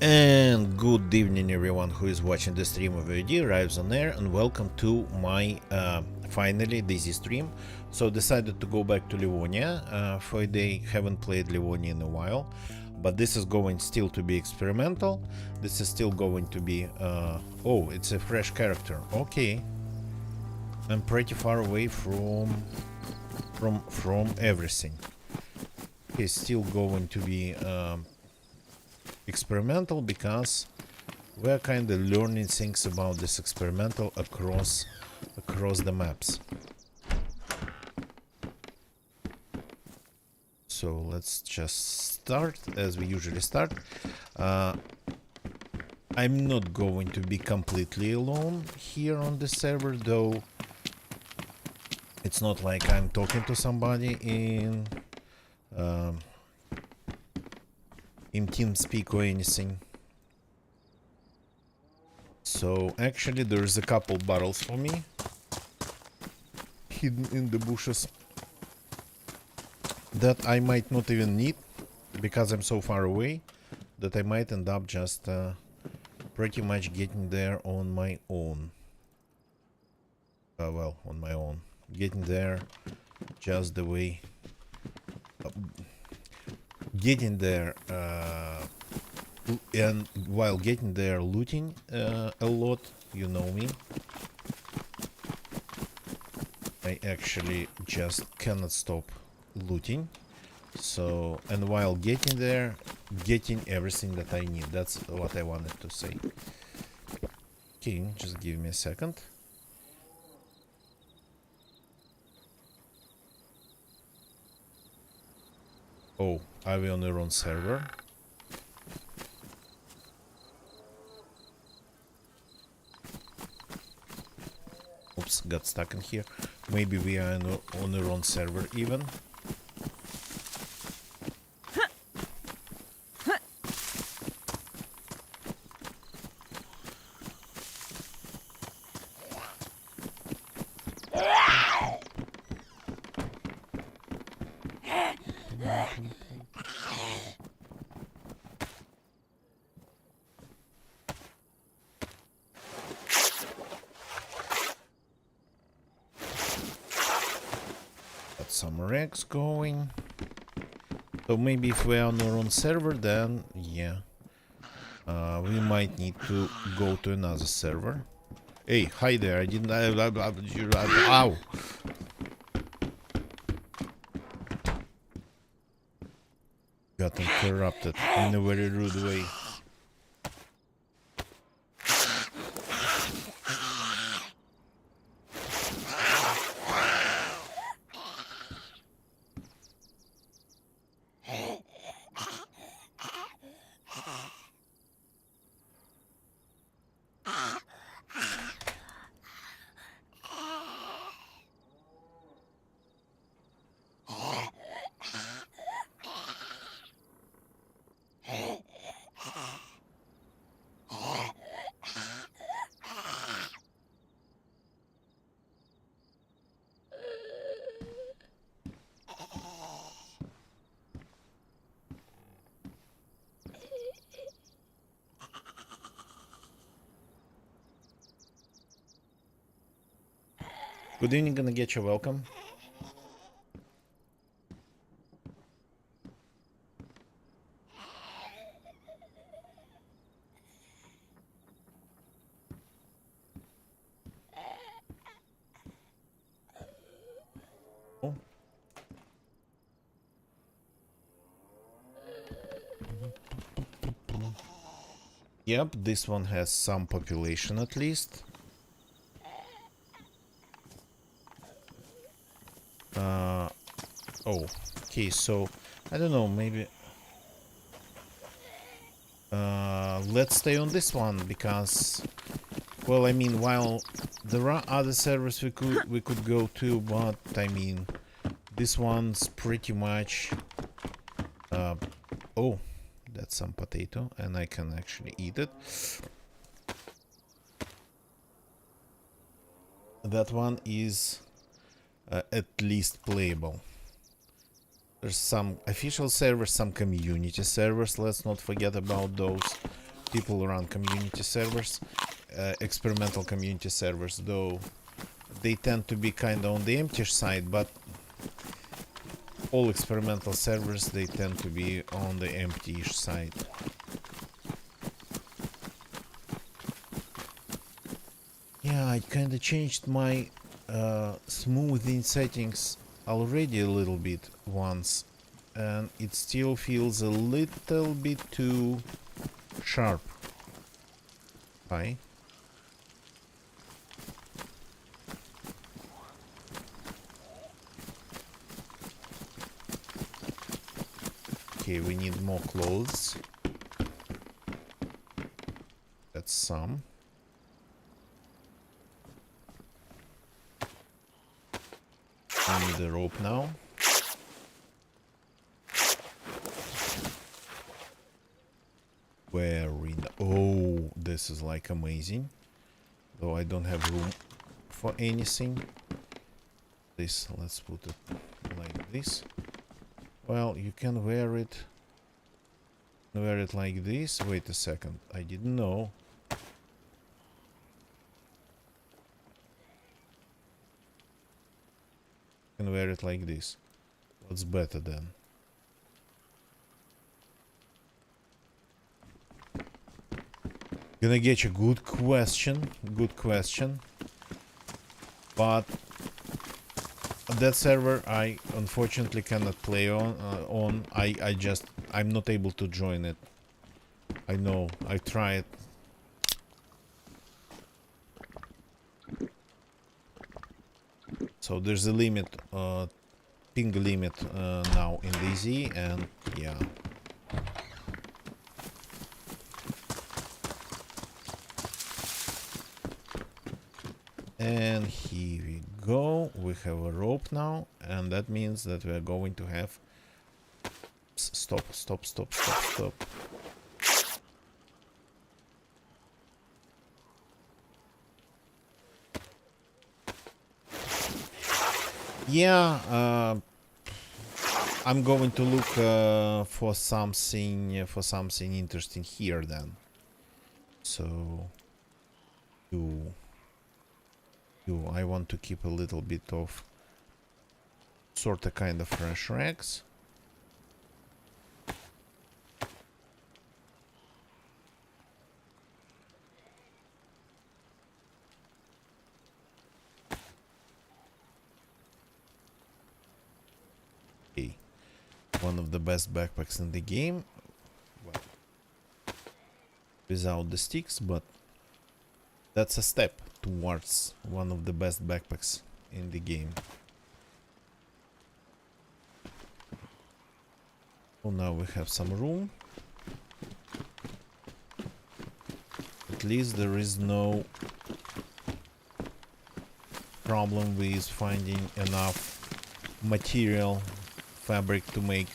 And good evening everyone who is watching the stream of DayZ arrives on air, and welcome to my finally DayZ stream. So decided to go back to Livonia for a day. Haven't played Livonia in a while, but this is going still to be experimental. This is still going to be oh, it's a fresh character. Okay, I'm pretty far away from everything. It's still going to be experimental because we're kind of learning things about this experimental across the maps. So let's just start as we usually start. I'm not going to be completely alone here on the server, though. It's not like I'm talking to somebody in TeamSpeak or anything. So actually there's a couple barrels for me hidden in the bushes that I might not even need because I'm so far away that I might end up just pretty much getting there on my own. Well, on my own. Getting there just the way... getting there and while getting there looting a lot, you know me. I actually just cannot stop looting. So, and while getting there, getting everything that I need. That's what I wanted to say. Okay, just give me a second. Oh, are we on the wrong server? Oops, got stuck in here. Maybe we are on the wrong server even. Some wrecks going. So maybe if we are on our own server, then yeah, we might need to go to another server. Hey, hi there! I didn't. Ow! Got interrupted in a very rude way. Good evening, gonna get you welcome. Oh. Yep, this one has some population at least. Oh, okay, so I don't know, maybe let's stay on this one because, well, I mean, while there are other servers we could go to, but I mean, this one's pretty much oh, that's some potato and I can actually eat it. That one is at least playable. There's some official servers, some community servers, let's not forget about those. people run community servers, experimental community servers, though they tend to be kind of on the empty side, but all experimental servers, they tend to be on the empty-ish side. Yeah, I kind of changed my smoothing settings already a little bit once, and it still feels a little bit too sharp. Hi. Okay, we need more clothes. That's some. I need a rope now. Oh, this is like amazing. Though I don't have room for anything. This, let's put it like this. Well, you can wear it like this. Wait a second, I didn't know. You can wear it like this. What's better then? Gonna get you. Good question. But that server I unfortunately cannot play on. I'm not able to join it. I know. I tried. So there's a limit, ping limit now in DayZ, and yeah. And here we go. We have a rope now, and that means that we are going to have... Stop. Yeah, I'm going to look for something interesting here then. So, I want to keep a little bit of sort of kind of fresh rags. Okay, one of the best backpacks in the game. Well, without the sticks, but that's a step towards one of the best backpacks in the game. So now we have some room. At least there is no problem with finding enough material, fabric to make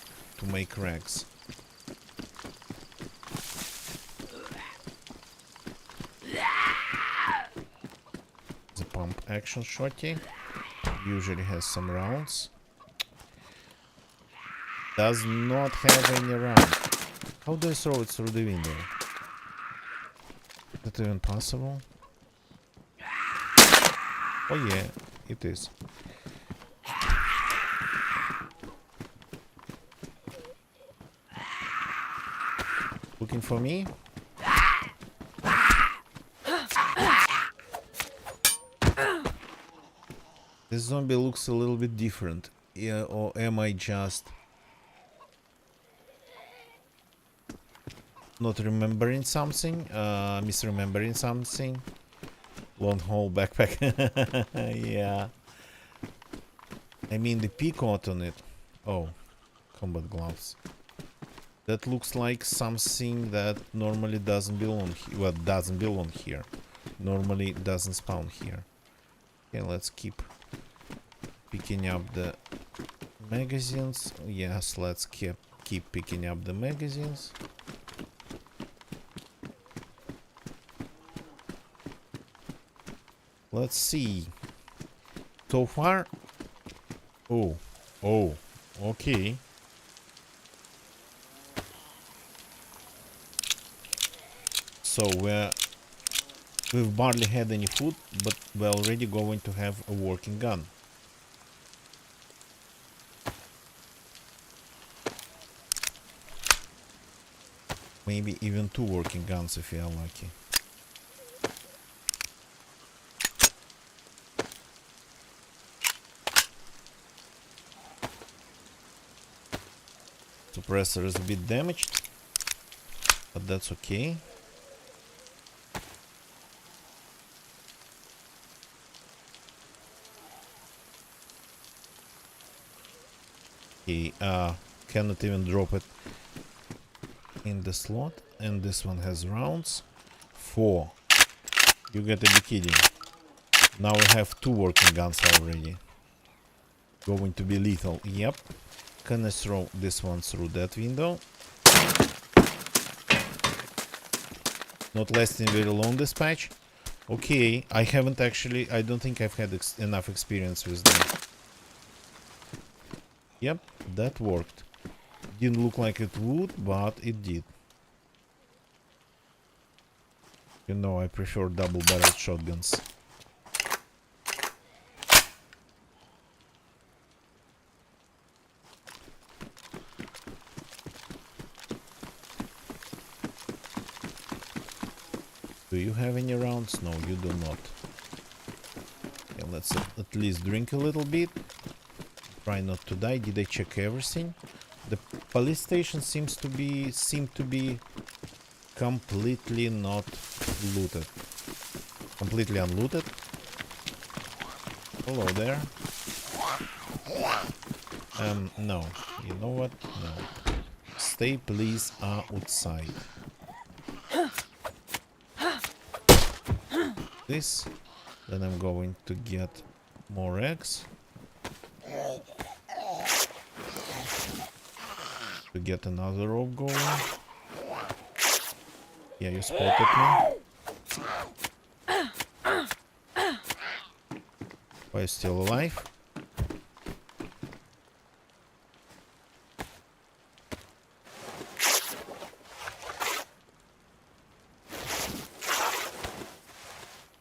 rags. The pump action shotty usually has some rounds. Does not have any round. How do I throw it through the window? Is that even possible? Oh yeah, it is. Looking for me? This zombie looks a little bit different. Yeah, or am I just not remembering something? Misremembering something? Long haul backpack. Yeah. I mean the peacoat on it. Oh, combat gloves. That looks like something that normally doesn't belong here. Well, doesn't belong here. Normally doesn't spawn here. Okay, let's keep picking up the magazines. Yes, let's keep picking up the magazines. Let's see. So far... Oh, okay. So we've barely had any food, but we're already going to have a working gun. Maybe even 2 working guns if we are lucky. Suppressor is a bit damaged, but that's okay. Okay, cannot even drop it in the slot, and this one has rounds. 4. You gotta be kidding. Now we have 2 working guns already. Going to be lethal. Yep. Can I throw this one through that window? Not lasting very long this patch. Okay, I haven't actually... I don't think I've had enough experience with them. Yep, that worked. Didn't look like it would, but it did. You know, I prefer double-barreled shotguns. Do you have any rounds? No, you do not. Okay, let's at least drink a little bit. Try not to die. Did I check everything? The police station seem to be completely not looted. Completely unlooted. Hello there. No. You know what? No. Stay please outside. This. Then I'm going to get more eggs. To get another rope going. Yeah, you spotted me. Why are you still alive?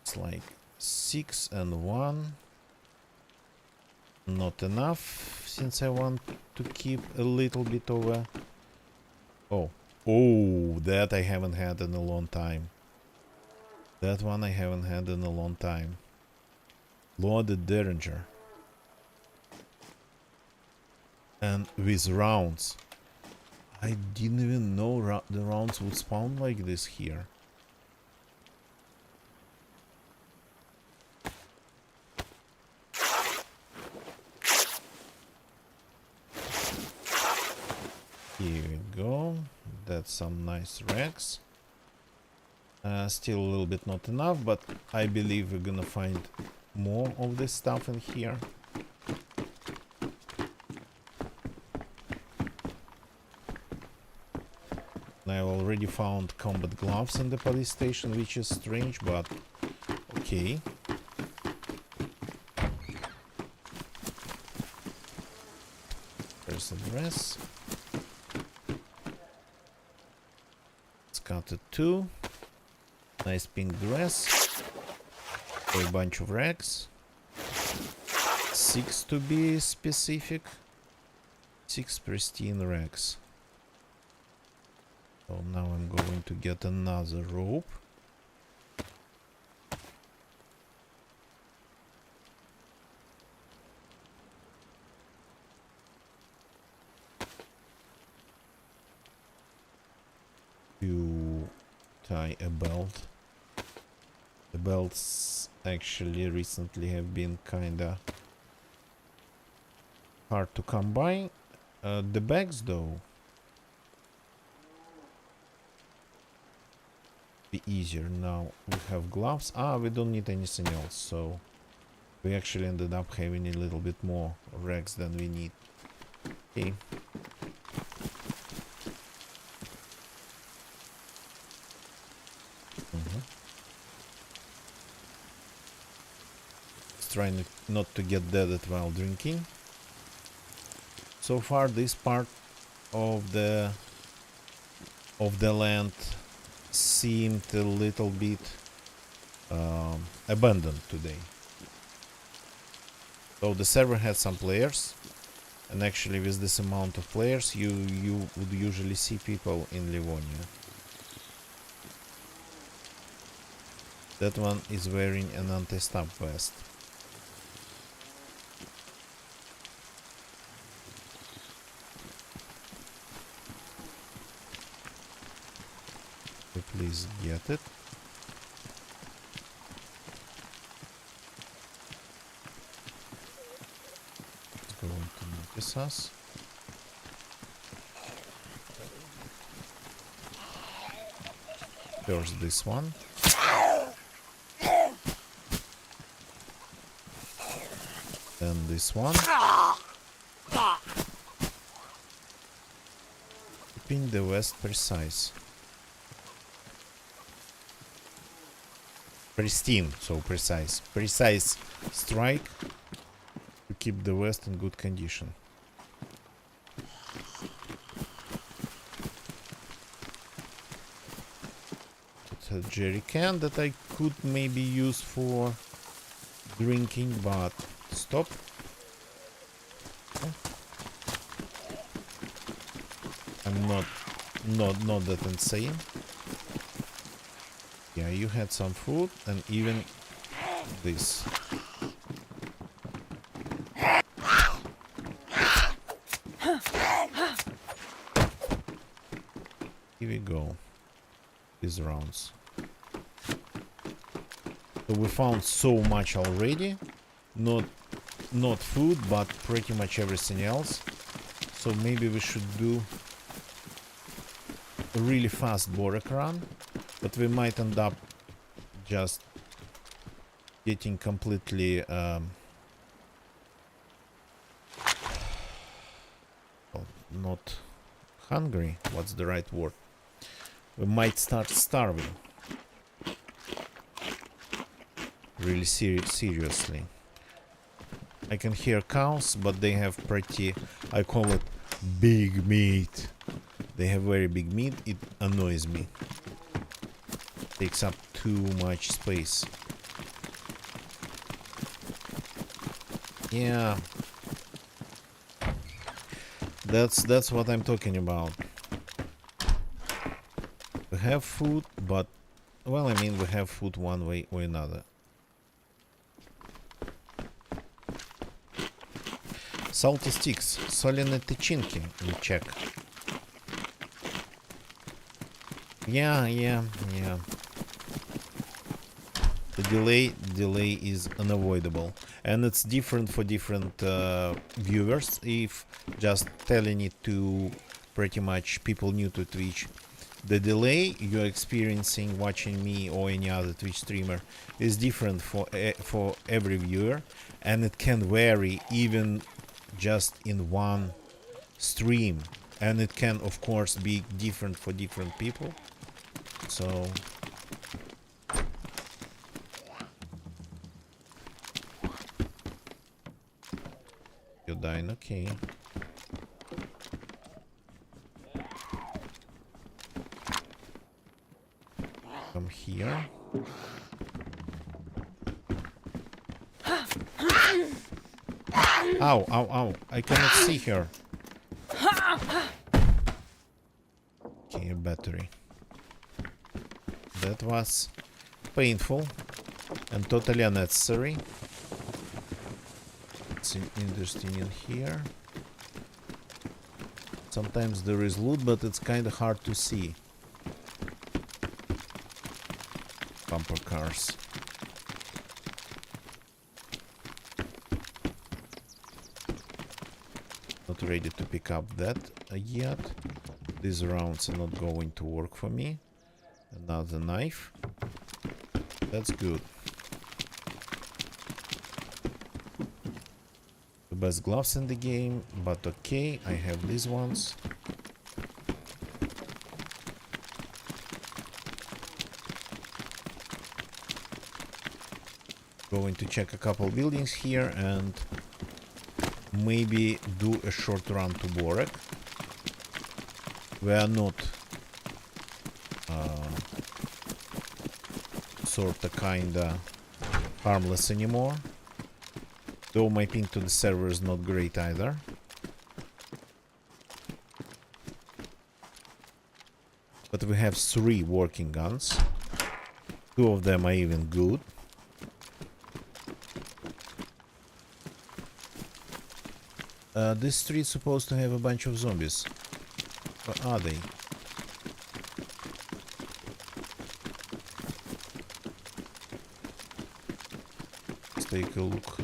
It's like 6 and 1. Not enough, since I want to keep a little bit over. Oh, that I haven't had in a long time. That one I haven't had in a long time. Loaded Derringer. And with rounds. I didn't even know the rounds would spawn like this here. Here we go. That's some nice racks. Still a little bit not enough, but I believe we're gonna find more of this stuff in here. I already found combat gloves in the police station, which is strange, but okay. There's a dress. It's got a 2. Nice pink dress. A bunch of racks. 6 to be specific. 6 pristine racks. So now I'm going to get another rope. To tie a belt. The belts actually recently have been kinda hard to come by. The bags though be easier. Now we have gloves. We don't need anything else, so we actually ended up having a little bit more racks than we need. Okay. Trying not to get deaded while drinking. So far this part of the land seemed a little bit abandoned today. So the server had some players, and actually with this amount of players you would usually see people in Livonia. That one is wearing an anti-stab vest. So please get it. It's going to notice us. There's this one. Then this one. Keeping the vest precise. Pristine, so precise. Precise strike to keep the vest in good condition. It's a jerry can that I could maybe use for drinking, but stop. Oh. I'm not that insane. Yeah, you had some food and even this. Here we go. These rounds. So we found so much already. Not food, but pretty much everything else. So maybe we should do a really fast Borek run. But we might end up just getting completely well, not hungry. What's the right word? We might start starving. Really seriously. I can hear cows, but they have pretty, I call it big meat. They have very big meat. It annoys me. Takes up too much space. Yeah, that's what I'm talking about. We have food, but well, I mean, we have food one way or another. Salty sticks, соленые тычинки. We check. Yeah. The delay is unavoidable, and it's different for different viewers. If just telling it to pretty much people new to Twitch, the delay you're experiencing watching me or any other Twitch streamer is different for every viewer, and it can vary even just in one stream, and it can of course be different for different people. So you're dying, okay. Come here. Ow. I cannot see her. Okay, a battery. That was painful and totally unnecessary. It's interesting in here. Sometimes there is loot, but it's kind of hard to see. Bumper cars. Not ready to pick up that yet. These rounds are not going to work for me. Another knife. That's good. The best gloves in the game, but okay, I have these ones. Going to check a couple buildings here and maybe do a short run to Borek. We are not sorta kinda harmless anymore. Though my ping to the server is not great either. But we have 3 working guns. 2 of them are even good. This street's supposed to have a bunch of zombies. What are they? Let's take a look.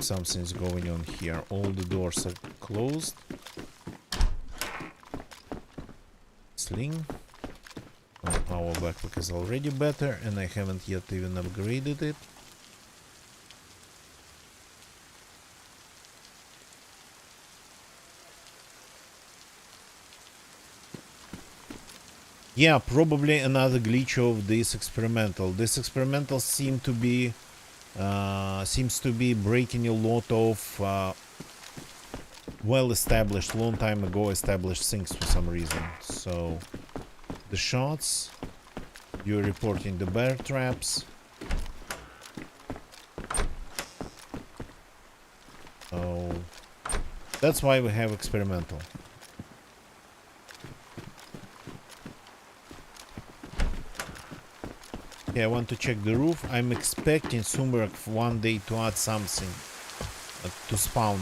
Something's going on here. All the doors are closed. Sling. Oh, our backpack is already better, and I haven't yet even upgraded it. Yeah, probably another glitch of this experimental. This experimental seems to be breaking a lot of well-established, long time ago established things for some reason. So the shots, you're reporting the bear traps. So that's why we have experimental. Okay, I want to check the roof. I'm expecting Sumberg one day to add something to spawn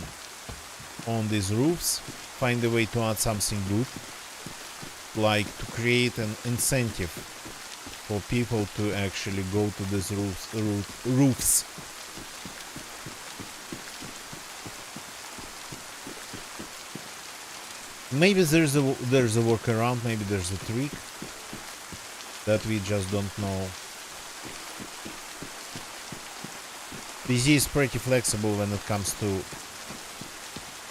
on these roofs. Find a way to add something good, like to create an incentive for people to actually go to these roofs. Maybe there's a workaround. Maybe there's a trick that we just don't know. DayZ is pretty flexible when it comes to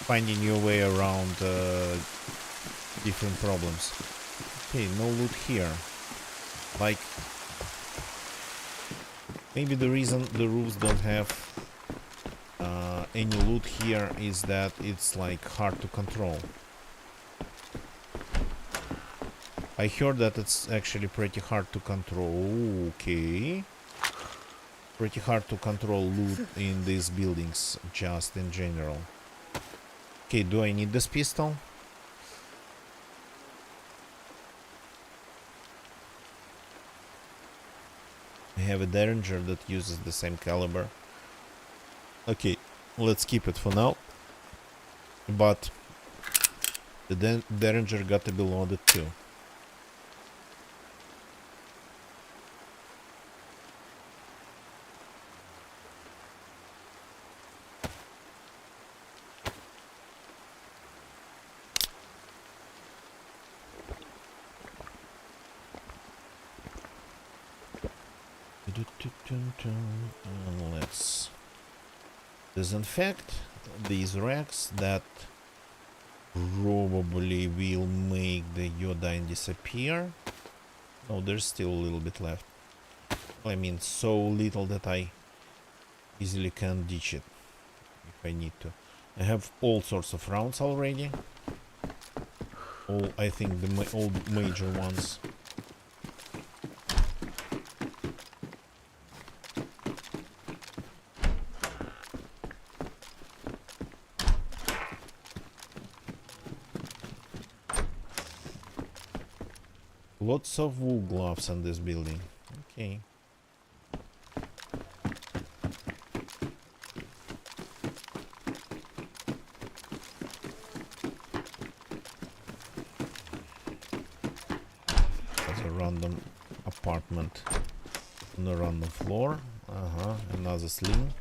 finding your way around different problems. Okay, no loot here. Like, maybe the reason the roofs don't have any loot here is that it's like hard to control. I heard that it's actually pretty hard to control. Okay. Pretty hard to control loot in these buildings, just in general. Okay, do I need this pistol? I have a Derringer that uses the same caliber. Okay, let's keep it for now. But the Derringer got to be loaded too. Let's disinfect these racks. That probably will make the iodine disappear. Oh, there's still a little bit left. I mean, so little that I easily can ditch it if I need to. I have all sorts of rounds already. All, I think, all major ones. Lots of wool gloves in this building. Okay. That's a random apartment on a random floor. Another sling.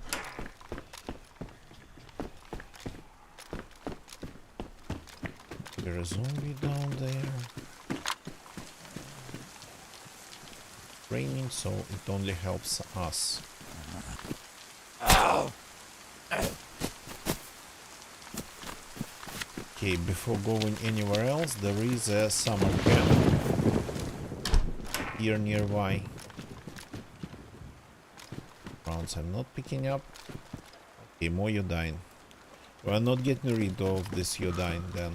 There's a zombie down there. Raining, so it only helps us. Okay, before going anywhere else, there is a summer camp here nearby. Rounds I'm not picking up. Okay, more iodine. We're not getting rid of this iodine then.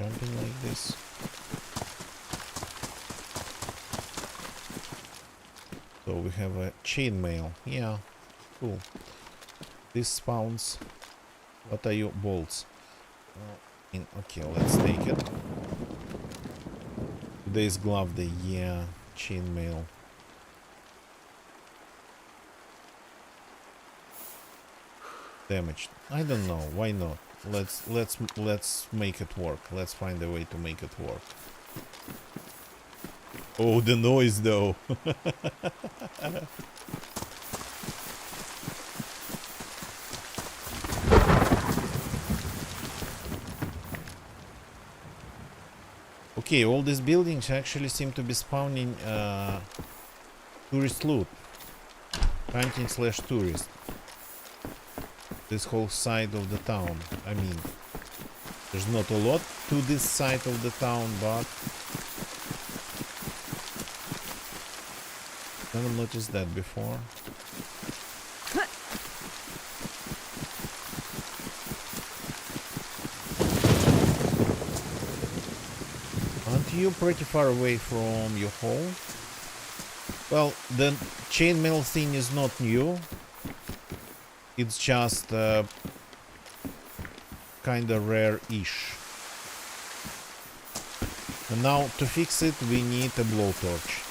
jumping like this. So we have a chainmail. Yeah, cool. This spawns. What are your bolts? Okay, let's take it. Today's glove day. Yeah, chainmail. Damaged. I don't know. Why not? Let's make it work. Let's find a way to make it work. Oh, the noise though. Okay, all these buildings actually seem to be spawning tourist loot. Hunting / tourist. This whole side of the town. I mean, there's not a lot to this side of the town, but never noticed that before. Aren't you pretty far away from your home? Well, the chainmail thing is not new. It's just kinda rare-ish. And now to fix it we need a blowtorch.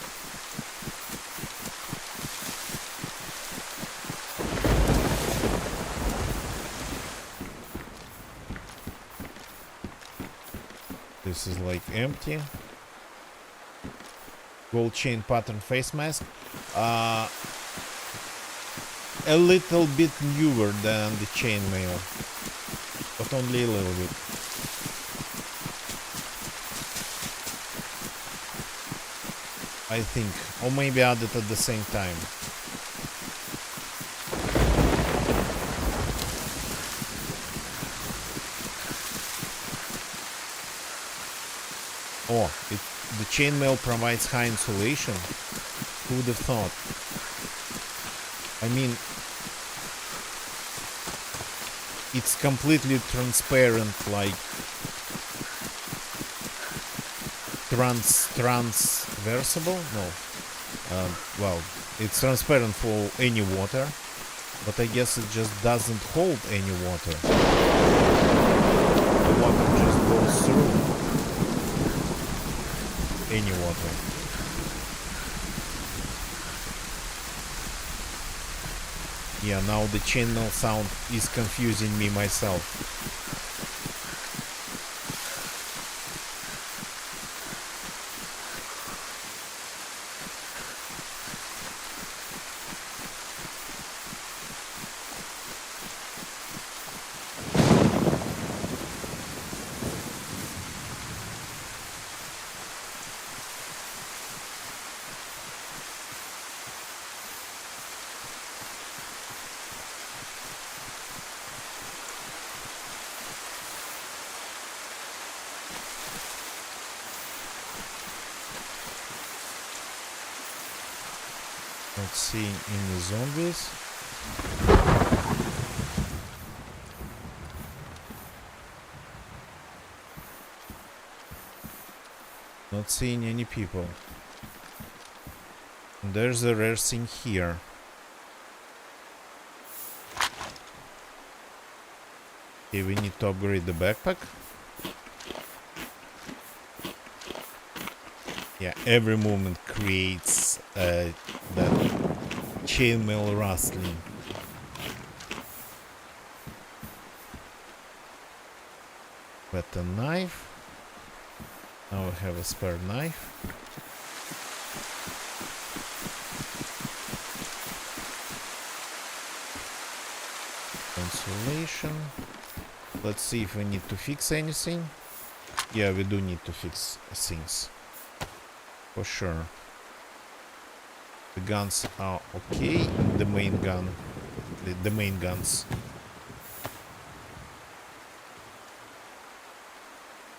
This is like empty. Gold chain pattern face mask. A little bit newer than the chainmail, but only a little bit. I think, or maybe added at the same time. Oh, the chainmail provides high insulation. Who would have thought? I mean, it's completely transparent, like transversible? No. Well, it's transparent for any water, but I guess it just doesn't hold any water. The water just goes through any water. Yeah, now the chainmail sound is confusing me myself. Not seeing any zombies. Not seeing any people. And there's a rare thing here. Okay, we need to upgrade the backpack. Yeah, every movement creates that chainmail rustling. But a knife. Now we have a spare knife. Consolation. Let's see if we need to fix anything. Yeah, we do need to fix things. For sure. The guns are okay. The main gun. The main guns.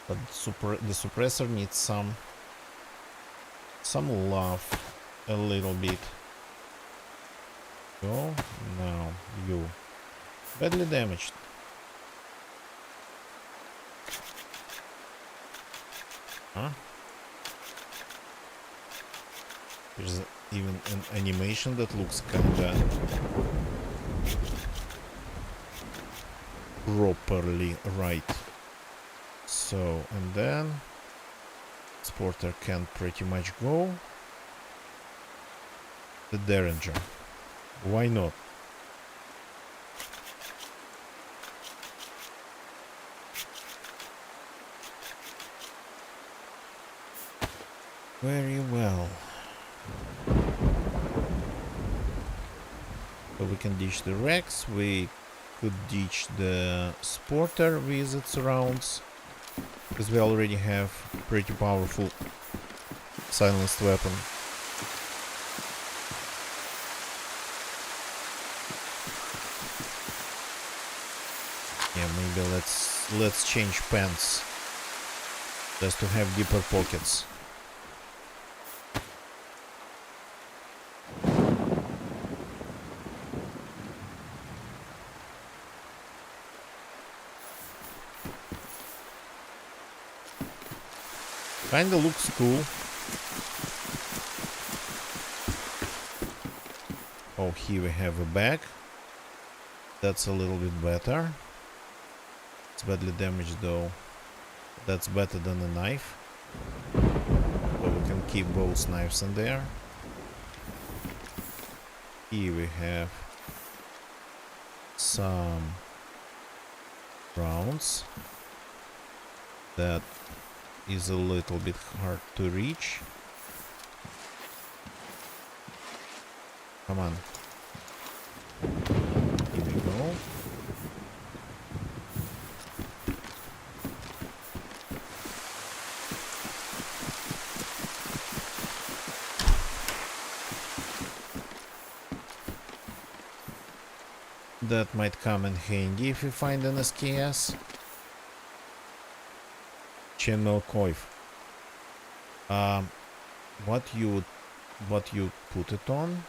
But the suppressor needs some love. A little bit. Go. Now you. Badly damaged. Huh? There's even an animation that looks kinda properly right. So, and then Sporter can pretty much go. The Derringer. Why not? Very well. So we can ditch the Rex, we could ditch the Sporter with its rounds, because we already have pretty powerful silenced weapon. Yeah, maybe let's change pants just to have deeper pockets. Kinda looks cool. Oh, here we have a bag. That's a little bit better. It's badly damaged though. That's better than a knife. So we can keep both knives in there. Here we have some rounds. That is a little bit hard to reach. Come on. Here we go. That might come in handy if you find an SKS. Channel coif. What you put it on?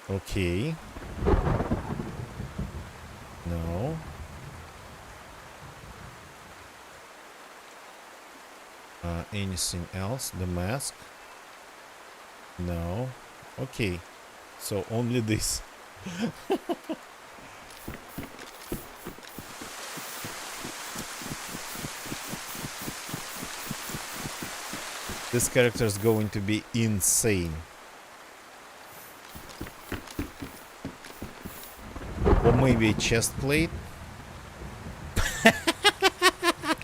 Okay. No. Anything else? The mask? No. Okay. So only this. This character is going to be insane. Or maybe a chest plate.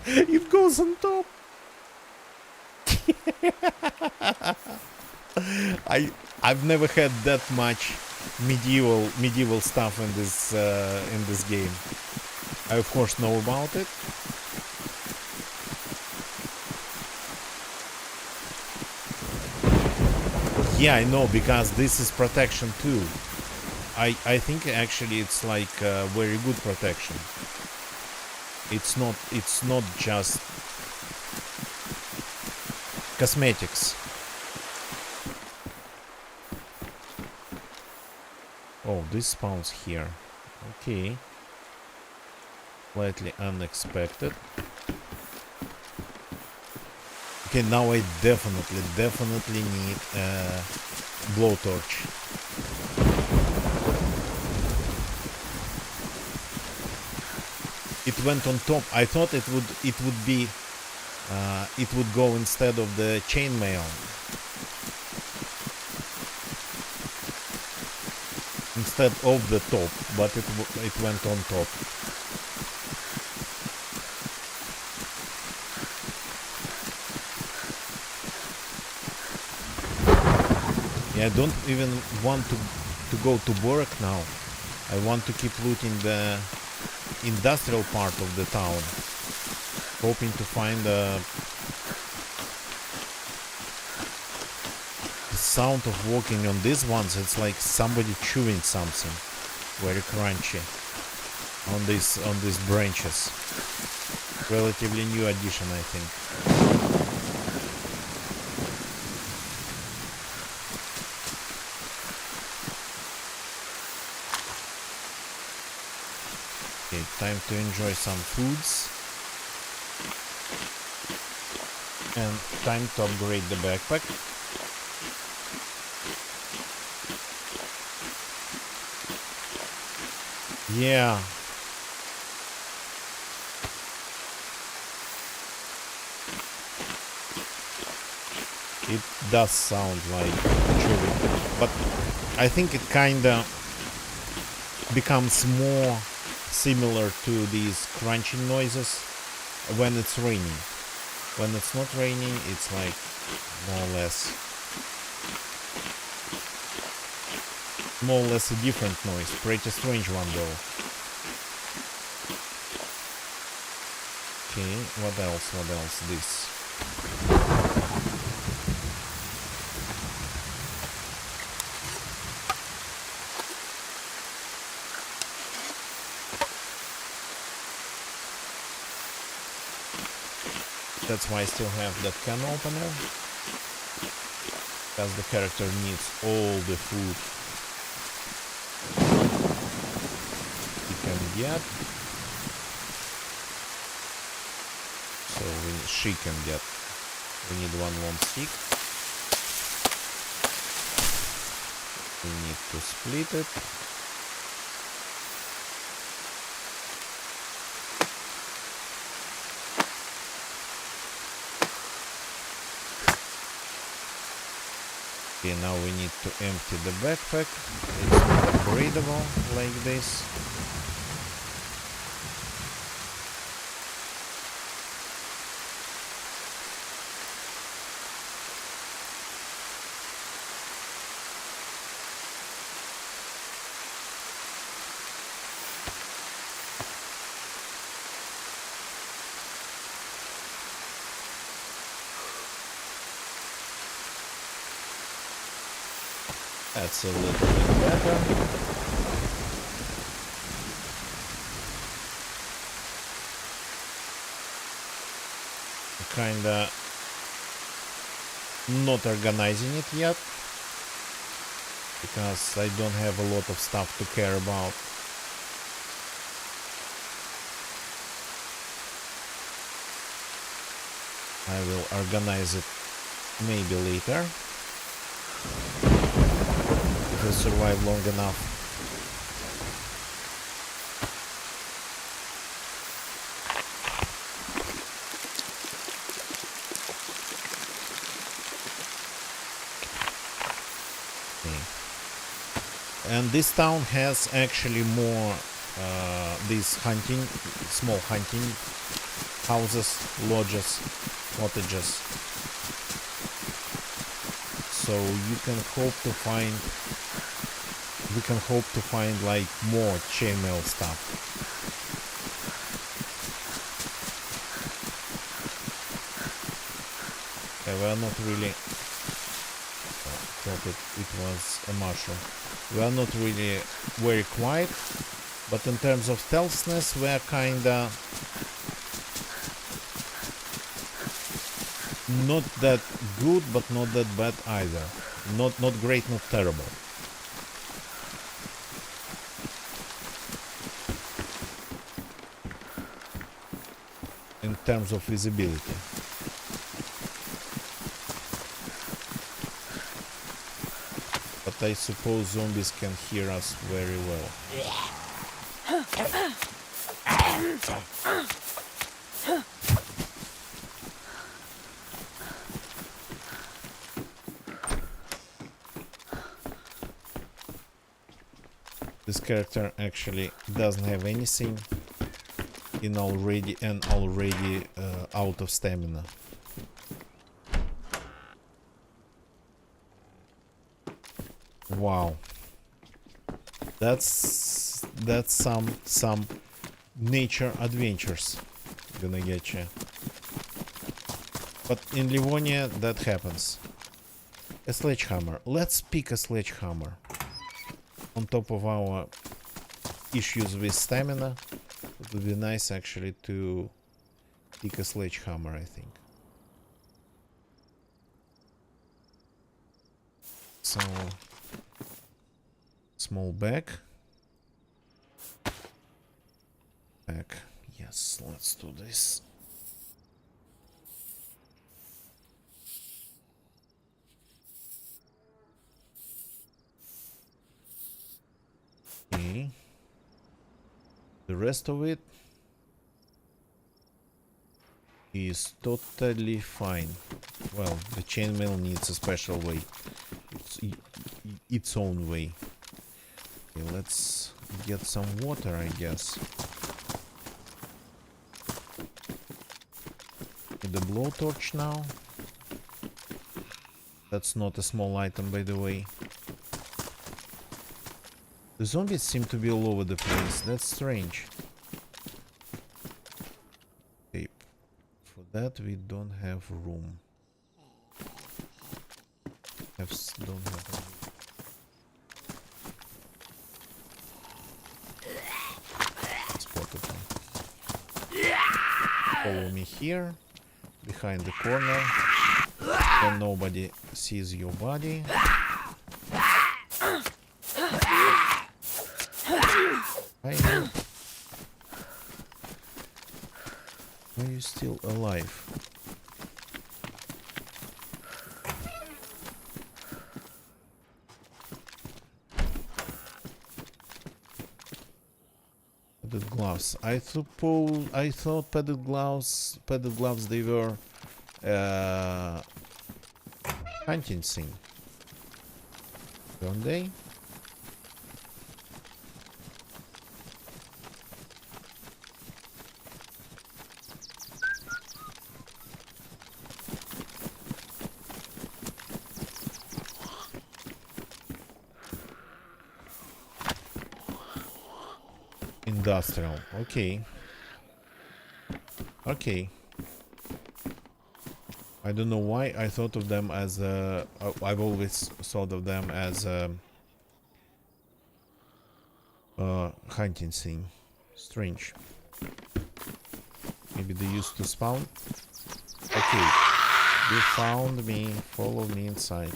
It goes on top. I've never had that much medieval stuff in this game. I of course know about it. Yeah, I know, because this is protection too. I think actually it's like very good protection. It's not just cosmetics. Oh, this spawns here. Okay. Slightly unexpected. Okay, now I definitely need a blowtorch. It went on top. I thought it would go instead of the chainmail. Instead of the top, but it went on top. Yeah, I don't even want to go to work now. I want to keep looting the industrial part of the town, hoping to find the sound of walking on these ones. It's like somebody chewing something very crunchy on these branches. Relatively new addition, I think. Okay, time to enjoy some foods. And time to upgrade the backpack. Yeah. It does sound like chewing, but I think it kinda becomes more similar to these crunching noises when it's raining. When it's not raining, it's like more or less a different noise. Pretty strange one though. Okay, what else? What else? This. That's why I still have that can opener. Because the character needs all the food he can get. So she can get. We need one long stick. We need to split it. Okay, now we need to empty the backpack. It's not upgradable like this. That's a little bit better. Kinda not organizing it yet, because I don't have a lot of stuff to care about. I will organize it maybe later. If I survive long enough. And this town has actually more these small hunting houses, lodges, cottages. So you can hope to find, we can hope to find like more chainmail stuff. Okay, we're not really, thought it was a mushroom. We are not really very quiet, but in terms of stealthiness, we are kinda not that good, but not that bad either. Not great, not terrible. In terms of visibility. But I suppose zombies can hear us very well. This character actually doesn't have anything in already out of stamina. Wow, that's some nature adventures gonna get you. But in Livonia that happens. A sledgehammer. Let's pick a sledgehammer. On top of our issues with stamina, it would be nice actually to pick a sledgehammer, I think. So, small bag. Yes, let's do this. Okay. The rest of it is totally fine. Well, the chainmail needs a special way. Its own way. Okay, let's get some water, I guess. The blowtorch now. That's not a small item, by the way. The zombies seem to be all over the place. That's strange. Okay. For that we don't have room. Don't have room. Spotted me. Follow me here. Behind the corner. So nobody sees your body. Hi. Are you still alive? Padded gloves. I thought padded gloves they were hunting thing. Don't they? Industrial. Okay. Okay. I don't know why I thought of them as I've always thought of them as hunting thing. Strange. Maybe they used to spawn. Okay. You found me. Follow me inside.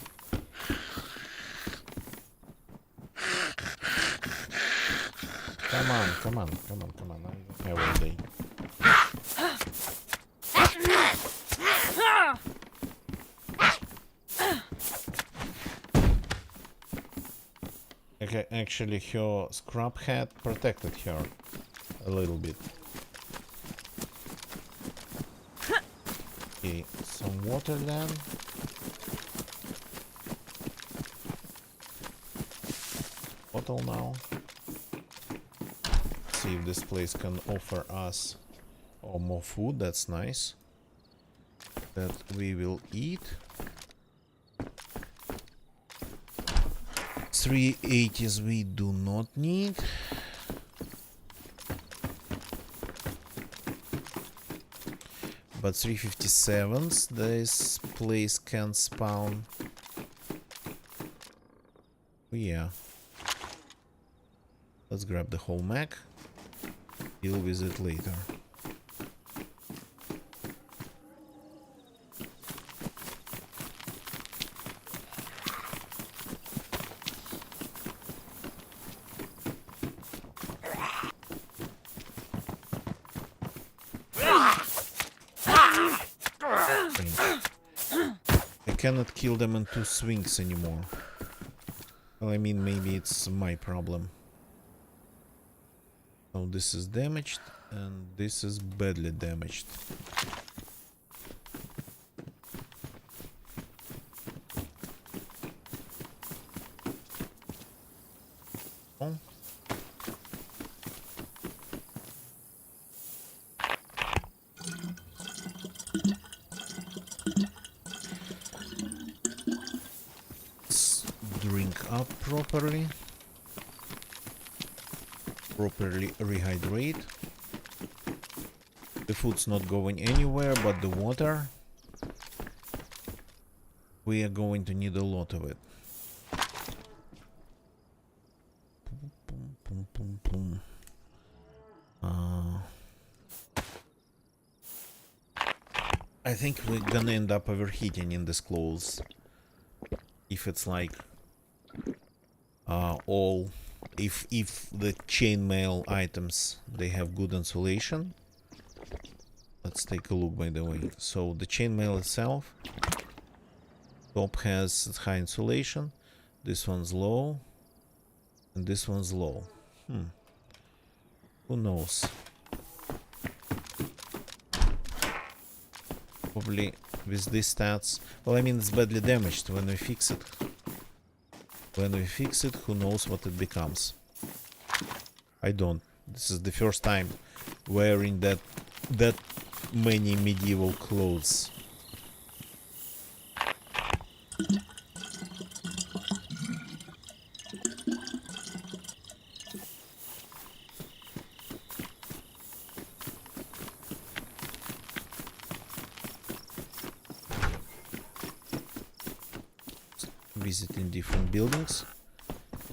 Come on, come on, come on, come on. I don't have all day. Okay, actually her scrap hat protected her a little bit. Okay, some water then. Bottle now. See if this place can offer us more food. That's nice. That we will eat. 380s we do not need. But 357s this place can spawn. Oh, yeah. Let's grab the whole mech. Deal with it later. I cannot kill them in 2 swings anymore. Well, I mean, maybe it's my problem. Oh, this is damaged, and this is badly damaged. Oh. Let's drink up properly. Properly rehydrate. The food's not going anywhere, but the water, we are going to need a lot of it. I think we're gonna end up overheating in this clothes if it's like all. If the chainmail items they have good insulation. Let's take a look, by the way. So the chainmail itself, top has high insulation, this one's low, and this one's low. Who knows? Probably with these stats. Well, I mean, it's badly damaged. When we fix it, who knows what it becomes? I don't. This is the first time wearing that many medieval clothes. Visiting different buildings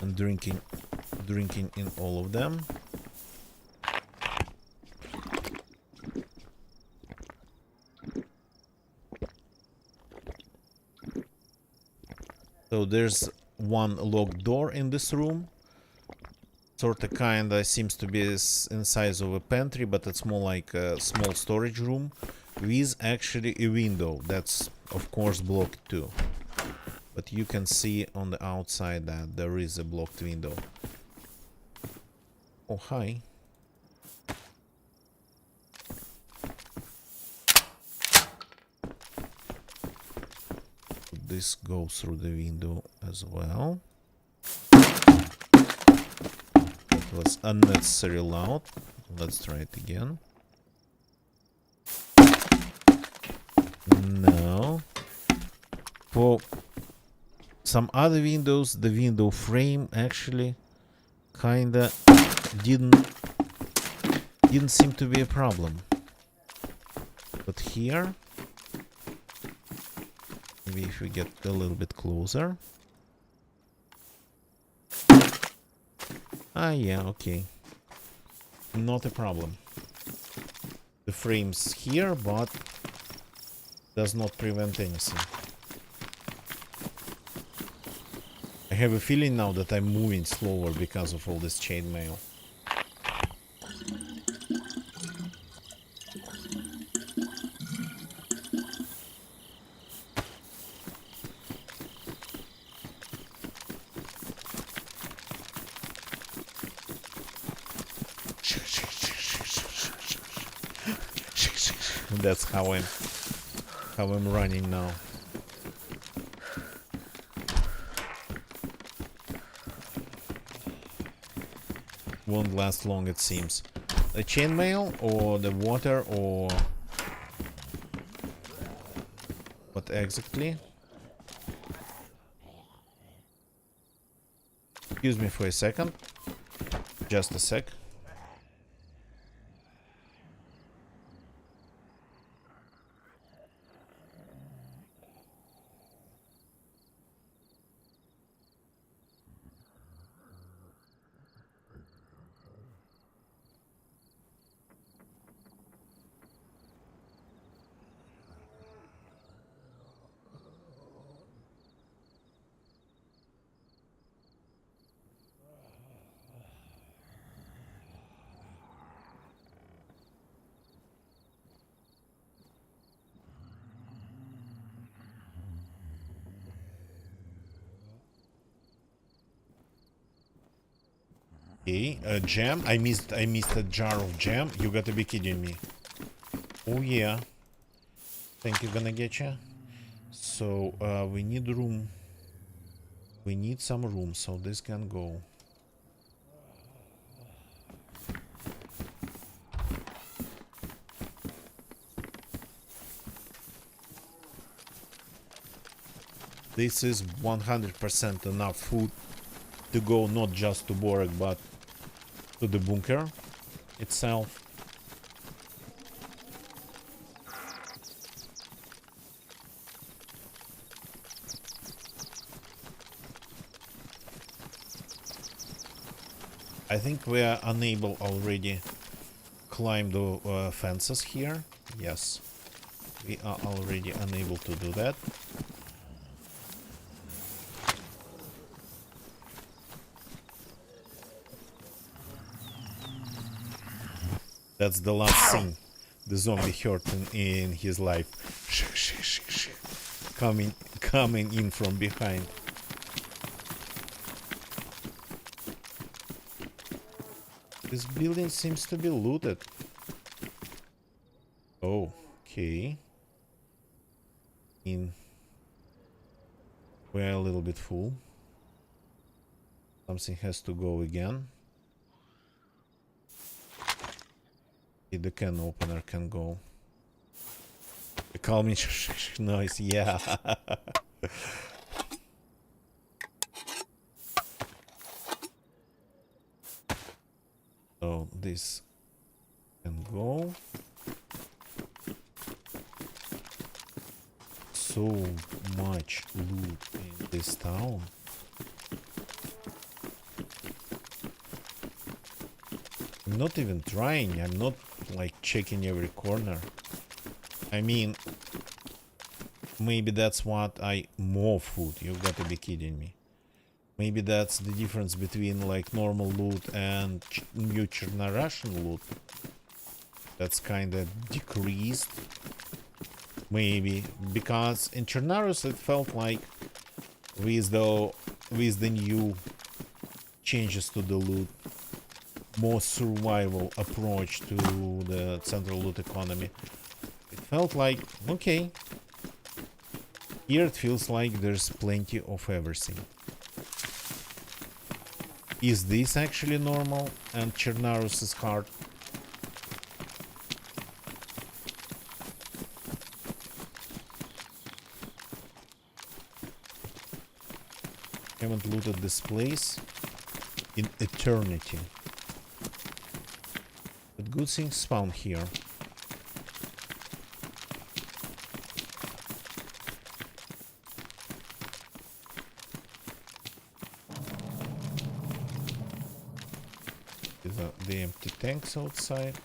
and drinking in all of them. So there's one locked door in this room. Sorta kinda seems to be in size of a pantry, but it's more like a small storage room with actually a window that's of course blocked too. But you can see on the outside that there is a blocked window. Oh, hi. This goes through the window as well. It was unnecessarily loud. Let's try it again. No. For some other windows, the window frame actually kinda didn't seem to be a problem. But here, maybe if we get a little bit closer. Ah, yeah, okay. Not a problem. The frame's here, but does not prevent anything. I have a feeling now that I'm moving slower because of all this chainmail. That's how I'm running now. Won't last long, it seems. The chainmail or the water or what exactly? Excuse me for a second. Just a sec. Okay, jam. I missed a jar of jam. You gotta be kidding me. Oh yeah. Thank you, gonna get ya. So we need room. We need some room, so this can go. This is 100% enough food to go not just to Borek, but to the bunker itself. I think we are unable already climb the fences here. Yes, we are already unable to do that. That's the last thing the zombie heard in his life. Coming in from behind. This building seems to be looted. Oh, okay. We're a little bit full. Something has to go again. The can opener can go. The calming noise, yeah. So this can go. So much loot in this town. I'm not even trying. I'm not like checking every corner. I mean, maybe that's what more food. You gotta be kidding me. Maybe that's the difference between like normal loot and new Russian loot. That's kind of decreased. Maybe because in Chernarus it felt like with the new changes to the loot, more survival approach to the central loot economy, it felt like, okay, here it feels like there's plenty of everything. Is this actually normal and Chernarus is hard? Haven't looted this place in eternity. But good things spawn here. These are the empty tanks outside.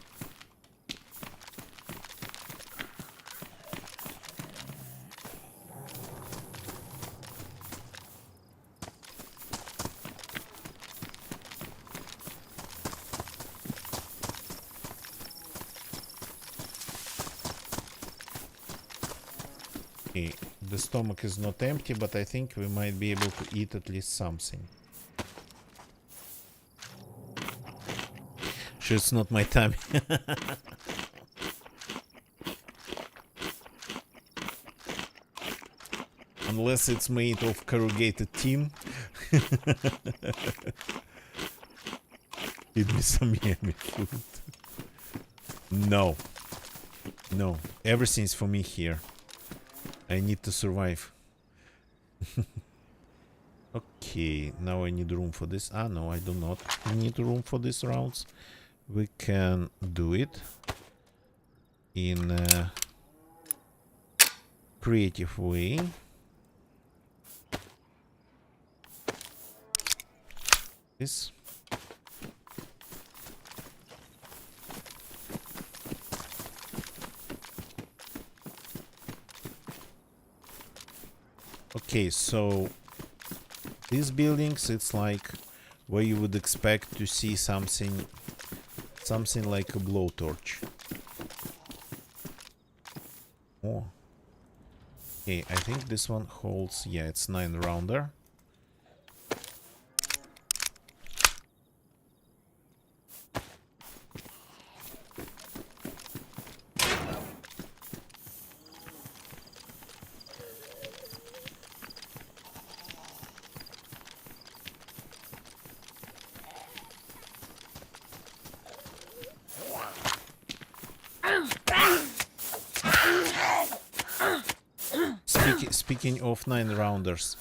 Okay, the stomach is not empty, but I think we might be able to eat at least something. Sure, it's not my tummy. Unless it's made of corrugated tin. Give me some yummy food. No. No. Everything's for me here. I need to survive. Okay, now I need room for this. Ah, no, I do not need room for these rounds. We can do it in a creative way. This. Okay, so these buildings, it's like where you would expect to see something like a blowtorch. Oh. Okay, I think this one holds, yeah, it's 9-rounder. Speaking of 9-rounders,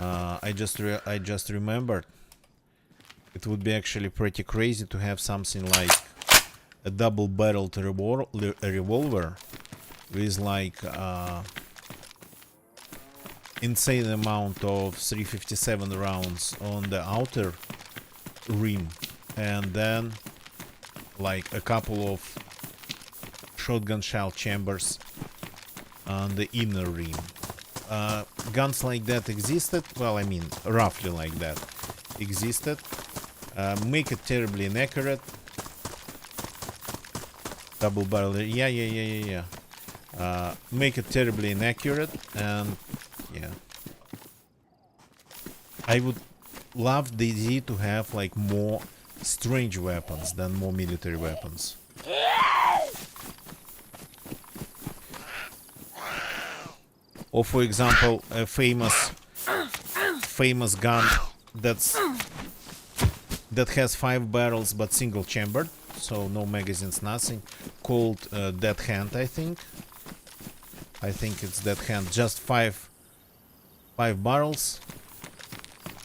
I just remembered it would be actually pretty crazy to have something like a double-barreled revolver with like insane amount of 357 rounds on the outer rim, and then like a couple of shotgun shell chambers on the inner rim. Guns like that existed, well, I mean, roughly like that existed. Make it terribly inaccurate. Double barrel, yeah. Make it terribly inaccurate, and yeah. I would love DayZ to have like more strange weapons than more military weapons. Or for example, a famous gun that has 5 barrels but single chambered, so no magazines, nothing, called Dead Hand, I think it's Dead Hand, just 5 barrels,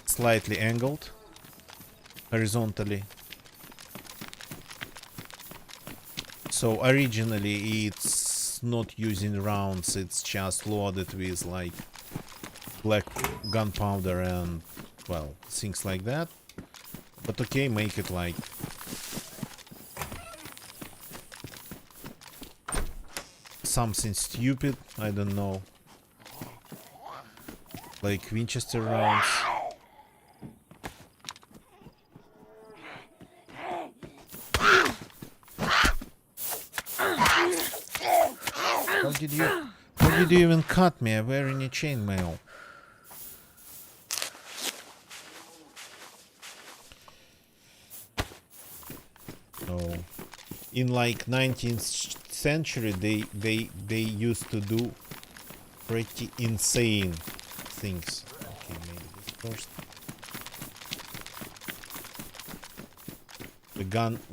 slightly angled horizontally. So originally it's not using rounds, it's just loaded with like black gunpowder and, well, things like that. But okay, make it like something stupid, I don't know, like Winchester rounds. How did you even cut me? I'm wearing a chainmail. So, in like 19th century, they used to do pretty insane things. Okay, maybe this first. The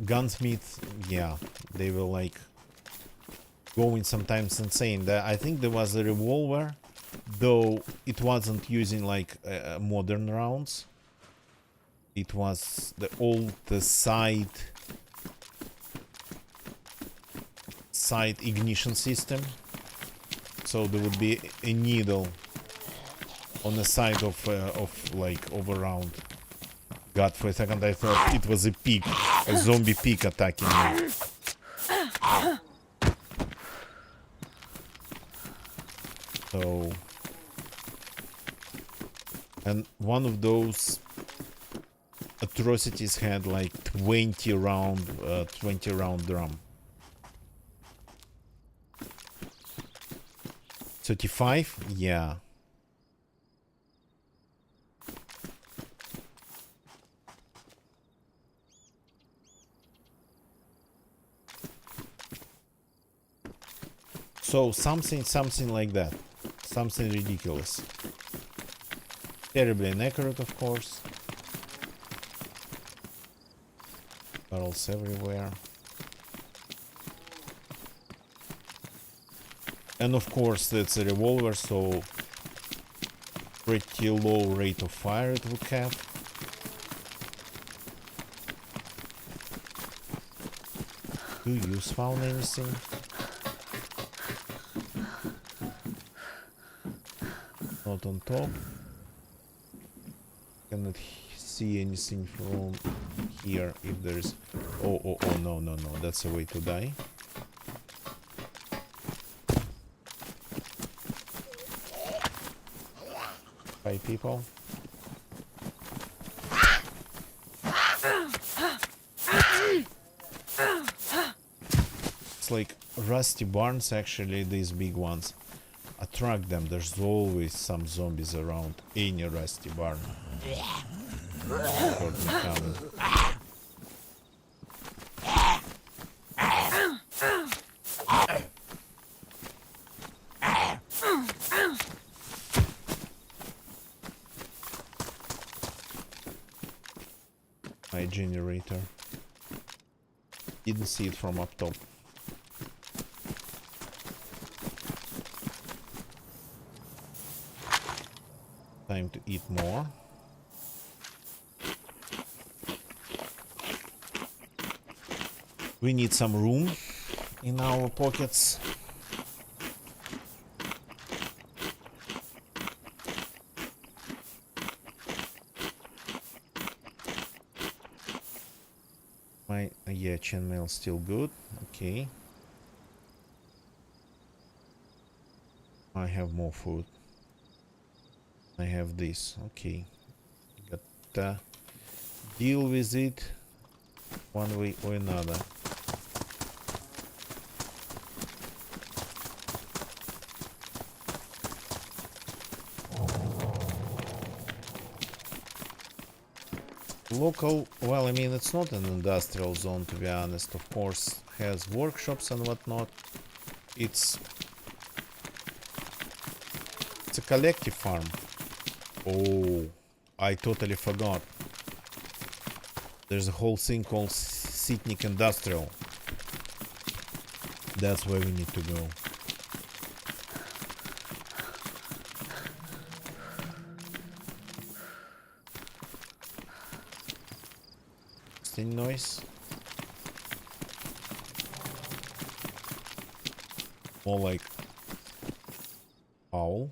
gunsmiths, yeah, they were like going sometimes insane. I think there was a revolver, though it wasn't using like modern rounds. It was the old side ignition system. So there would be a needle on the side of a round. God, for a second I thought it was a pig, a zombie pig attacking me. So, and one of those atrocities had like 20 round drum. 35? Yeah. So something like that. Something ridiculous. Terribly inaccurate, of course. Barrels everywhere. And of course it's a revolver, so pretty low rate of fire it would have. Do you found anything? Not on top. Cannot see anything from here if there's... Oh, no, that's a way to die. Five people. It's like rusty barns, actually, these big ones. Attract them, there's always some zombies around any rusty barn. My generator. Didn't see it from up top. Time to eat more. We need some room in our pockets. My yeah, chainmail still good. Okay. I have more food. I have this. Okay. Gotta deal with it one way or another. Local, well, I mean, it's not an industrial zone, to be honest. Of course, has workshops and whatnot. It's a collective farm. Oh, I totally forgot. There's a whole thing called Sitnik Industrial. That's where we need to go. Noise. More like owl.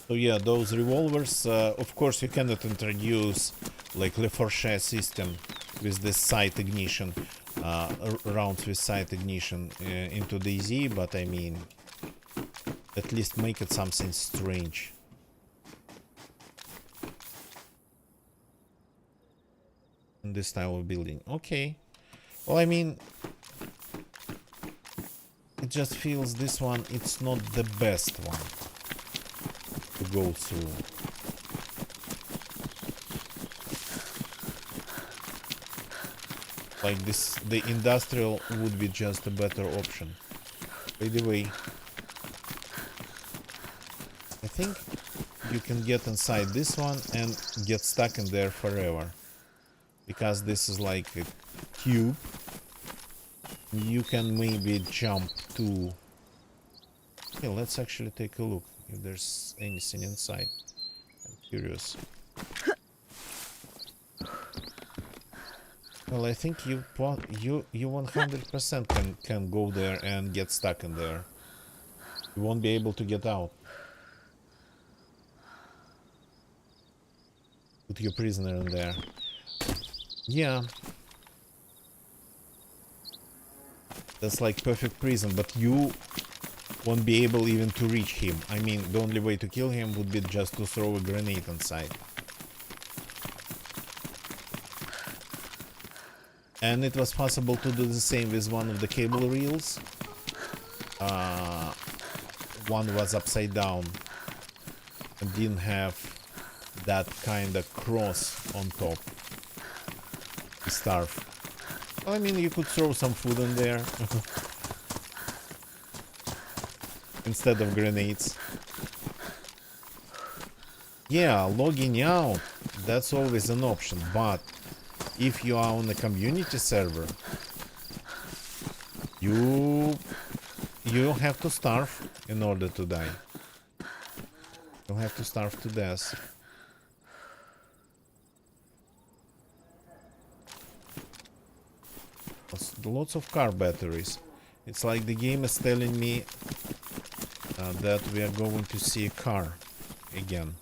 So yeah, those revolvers, of course you cannot introduce like Le Fourchet system with this side ignition, rounds with side ignition into DayZ, but I mean, at least make it something strange. In this style of building. Okay. Well, I mean, it just feels this one, it's not the best one to go through. Like this, the industrial would be just a better option. By the way, I think you can get inside this one and get stuck in there forever. Because this is like a cube. You can maybe jump to... Okay, let's actually take a look if there's anything inside. I'm curious. Well, I think you 100% can go there and get stuck in there. You won't be able to get out. Put your prisoner in there. Yeah. That's like perfect prison, but you won't be able even to reach him. I mean, the only way to kill him would be just to throw a grenade inside. And it was possible to do the same with one of the cable reels. One was upside down and didn't have that kind of cross on top. Starve. Well, I mean, you could throw some food in there instead of grenades. Yeah, logging out, that's always an option, but if you are on a community server, you have to starve in order to die. You'll have to starve to death. Lots of car batteries. It's like the game is telling me that we are going to see a car again.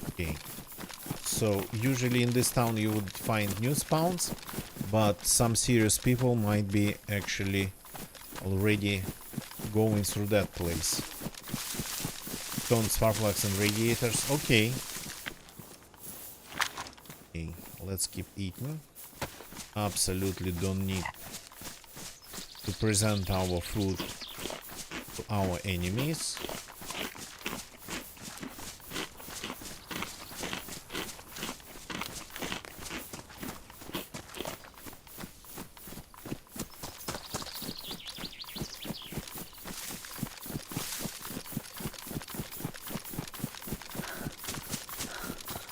Okay. So usually in this town you would find new spawns, but some serious people might be actually already going through that place. Stone spark plugs and radiators. Okay. Okay, let's keep eating. Absolutely don't need to present our food to our enemies.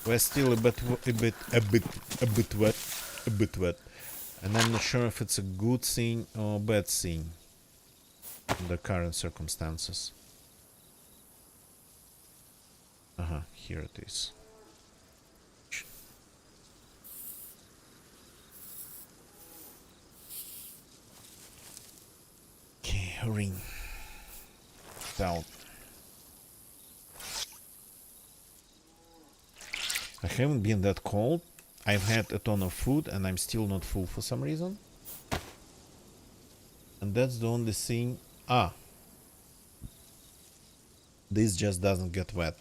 We're still a bit wet, and I'm not sure if it's a good thing or a bad thing in the current circumstances. Here it is. Okay, ring. Down. I haven't been that cold I've had a ton of food and I'm still not full for some reason. And that's the only thing. Ah. This just doesn't get wet.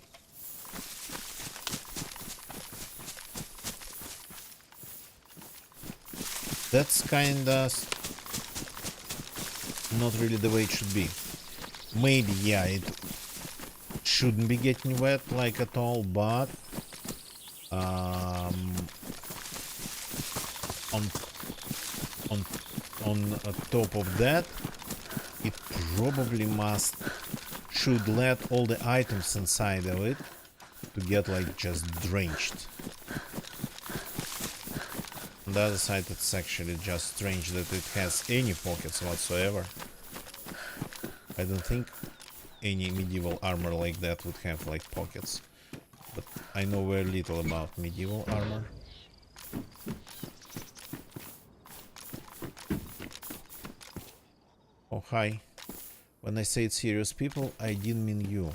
That's kinda not really the way it should be. Maybe, yeah, it shouldn't be getting wet like at all, but on top of that, it probably should let all the items inside of it to get like just drenched. On the other side, it's actually just strange that it has any pockets whatsoever. I don't think any medieval armor like that would have like pockets, but I know very little about medieval armor. Oh, hi. When I said serious people, I didn't mean you.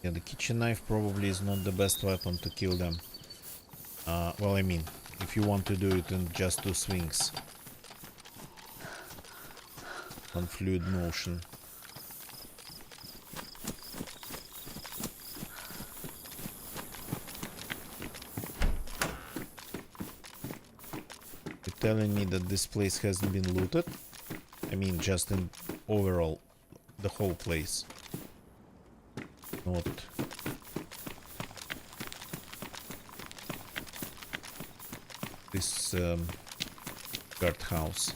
Yeah, the kitchen knife probably is not the best weapon to kill them. Well, I mean, if you want to do it in just 2 swings. On fluid motion. You're telling me that this place hasn't been looted? I mean, just in overall, the whole place. Not this guardhouse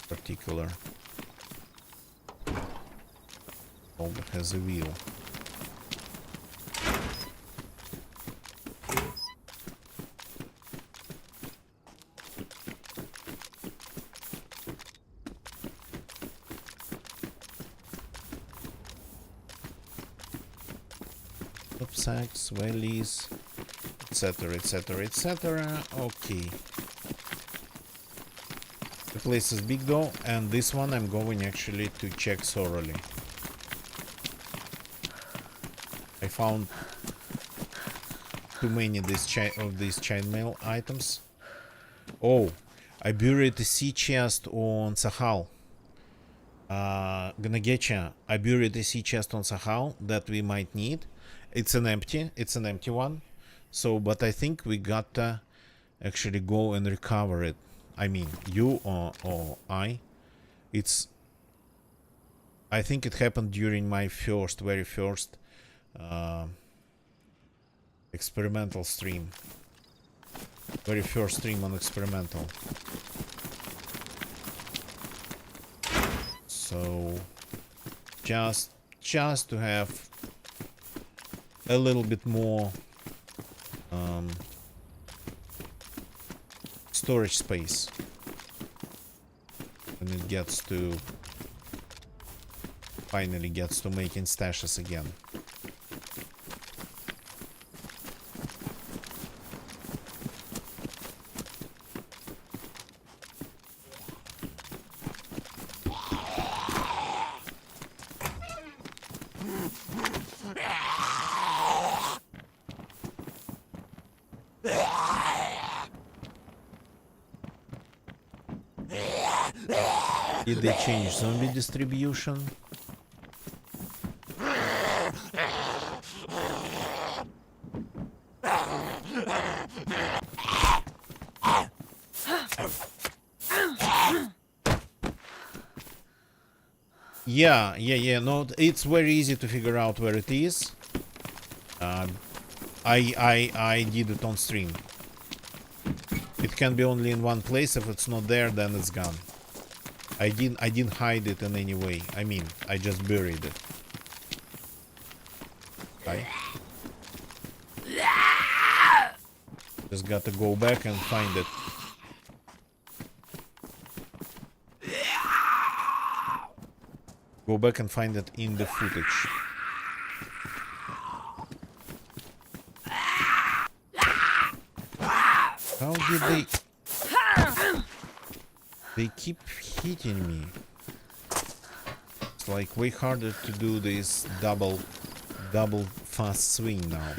particular. Oh, but has a wheel. Sacks, wellies, etc, etc, etc. Okay. The place is big though, and this one I'm going actually to check thoroughly. I found too many of these chainmail items. Oh, I buried the sea chest on Sahal. Gonna get ya. I buried the sea chest on Sahal that we might need. It's an empty one. So, but I think we gotta actually go and recover it. I mean, you or I. I think it happened during my very first experimental stream. Very first stream on experimental. So, just to have a little bit more storage space when it finally gets to making stashes again. Did they change zombie distribution? Yeah. No, it's very easy to figure out where it is. I did it on stream. It can be only in one place. If it's not there, then it's gone. I didn't hide it in any way. I mean, I just buried it. Just gotta go back and find it. Go back and find it in the footage. How did they... They keep hitting me. It's like way harder to do this double fast swing now.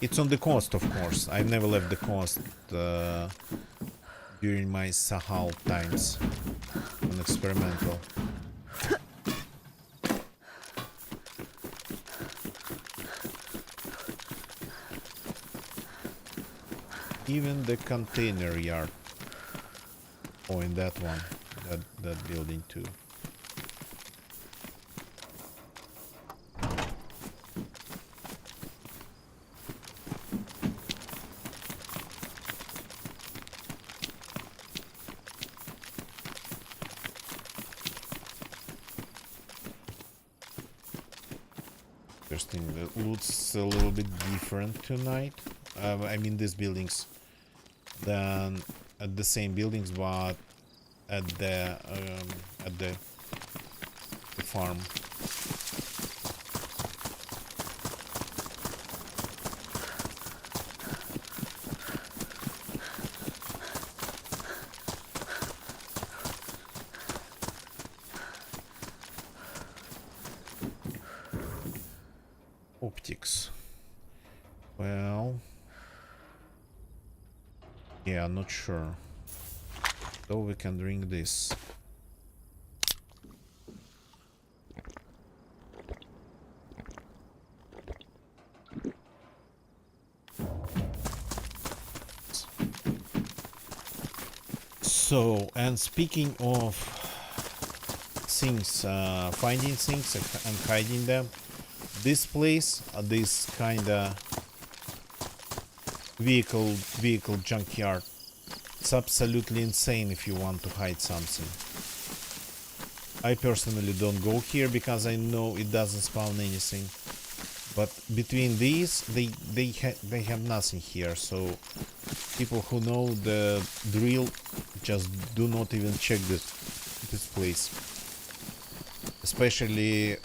It's on the coast, of course. I've never left the coast during my Sahal times on experimental. Even the container yard. Oh, in that one, that building too. Interesting. The loot's a little bit different tonight. I mean, these buildings than at the same buildings, but at the farm. Optics. Well, yeah, not sure. So we can drink this. So, and speaking of things, finding things and hiding them, this place, this kinda vehicle junkyard, it's absolutely insane if you want to hide something. I personally don't go here because I know it doesn't spawn anything. But between these, they have nothing here. So people who know the drill just do not even check this place. Especially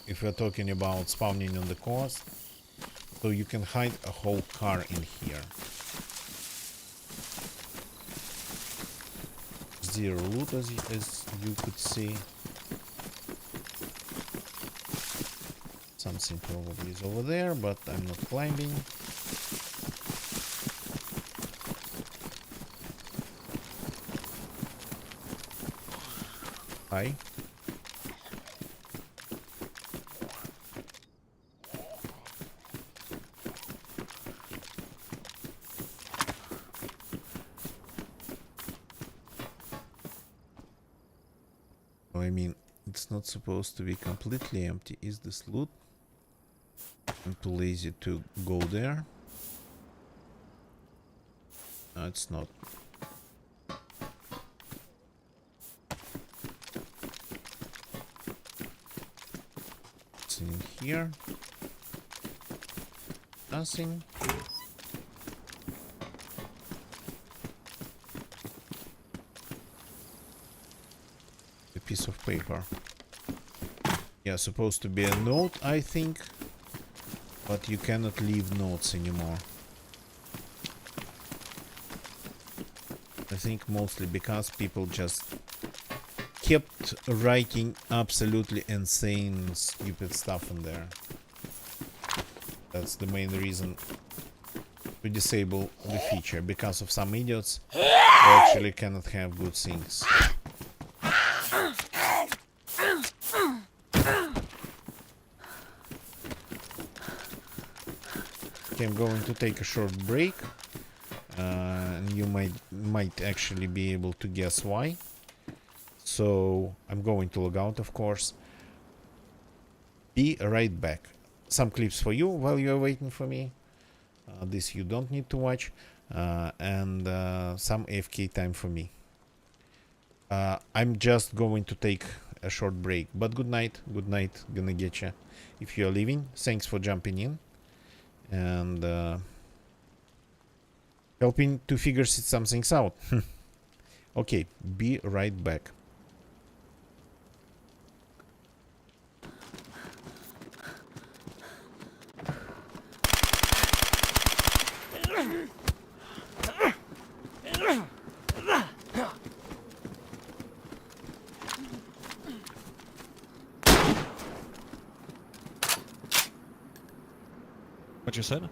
if we're talking about spawning on the coast. So you can hide a whole car in here. Zero loot as you could see. Something probably is over there, but I'm not climbing. Hi. I mean, it's not supposed to be completely empty. Is this loot? I'm too lazy to go there. No, it's not. It's in here. Nothing. A piece of paper. Yeah, supposed to be a note, I think. But you cannot leave notes anymore. I think mostly because people just kept writing absolutely insane, stupid stuff in there. That's the main reason to disable the feature, because of some idiots who actually cannot have good things. Okay, I'm going to take a short break, and you might actually be able to guess why. So I'm going to log out, of course. Be right back. Some clips for you while you're waiting for me. This you don't need to watch, and some AFK time for me. I'm just going to take a short break, but good night, gonna get ya. If you're leaving, thanks for jumping in and helping to figure some things out. Okay, be right back. What you said?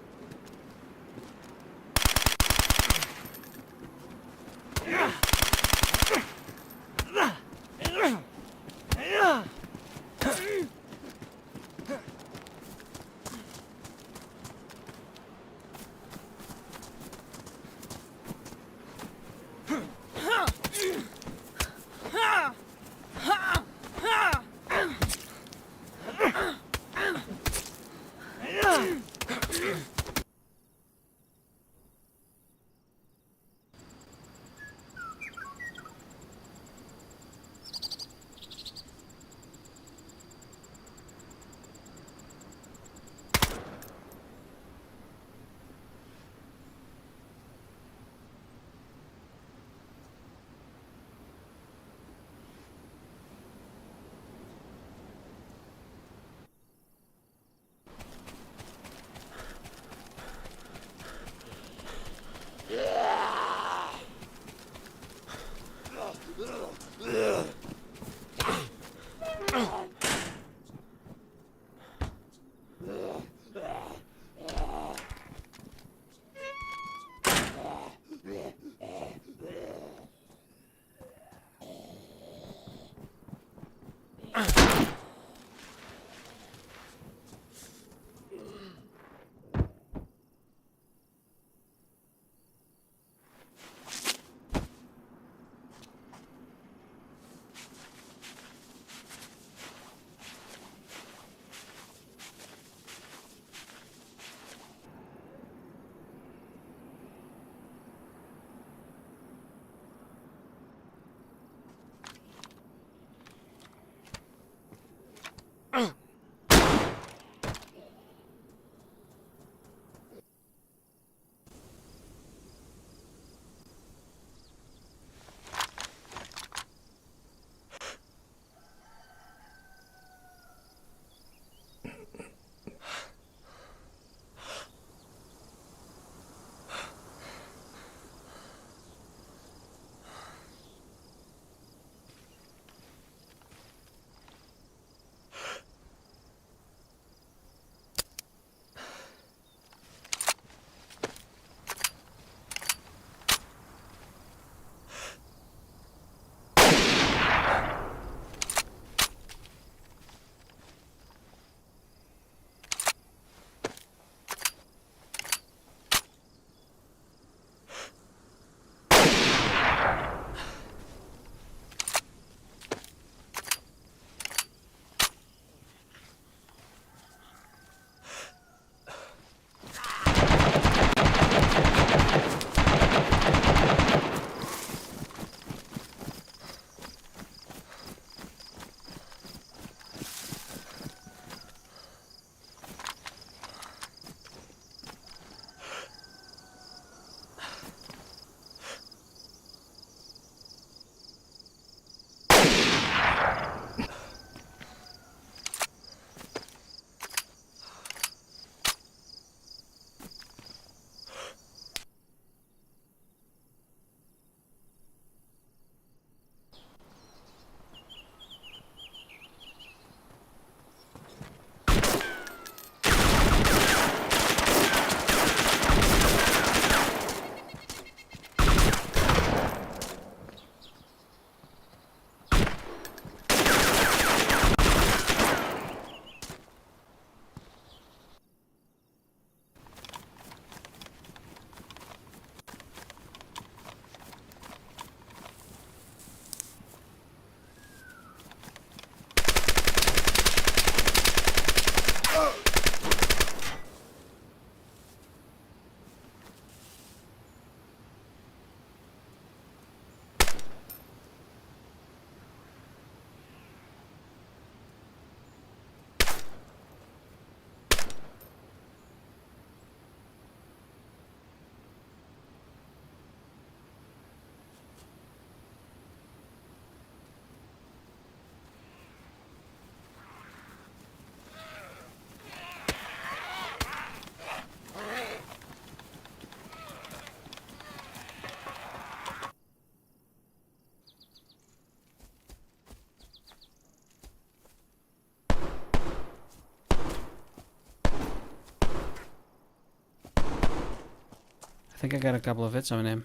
think I got a couple of hits on him.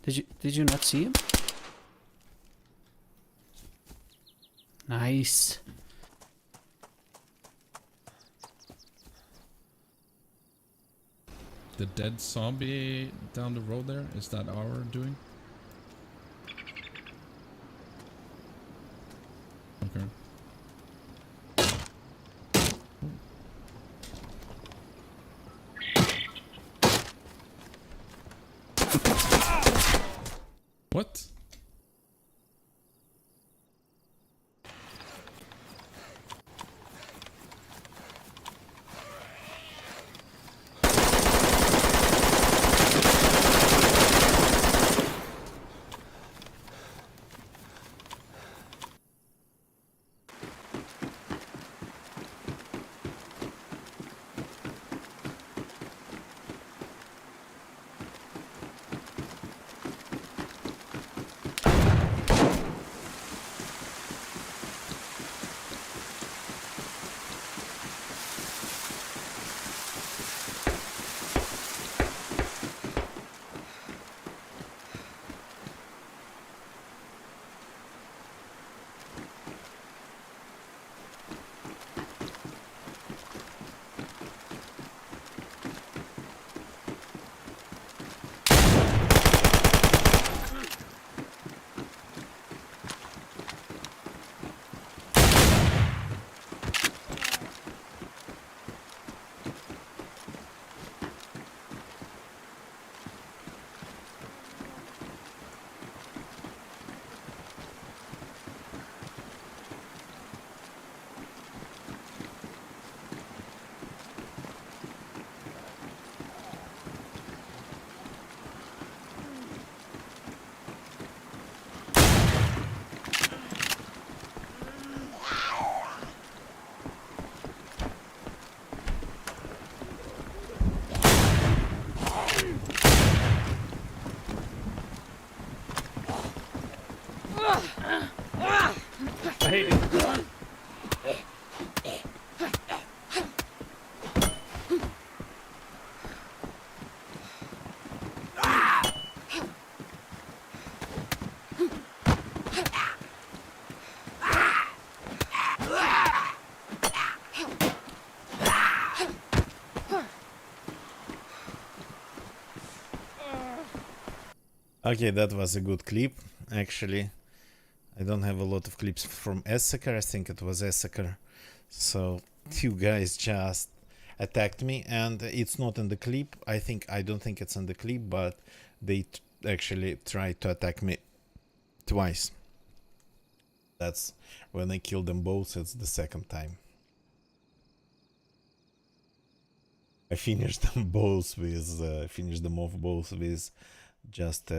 Did you not see him? Nice. The dead zombie down the road there, is that our doing? Okay. What? I hate it. Okay, that was a good clip. Actually, I don't have a lot of clips from Essaker. I think it was Essaker. So two guys just attacked me, and it's not in the clip. I don't think it's in the clip, but they actually tried to attack me twice. That's when I killed them both. It's the second time. I finished them both with finished them off both with just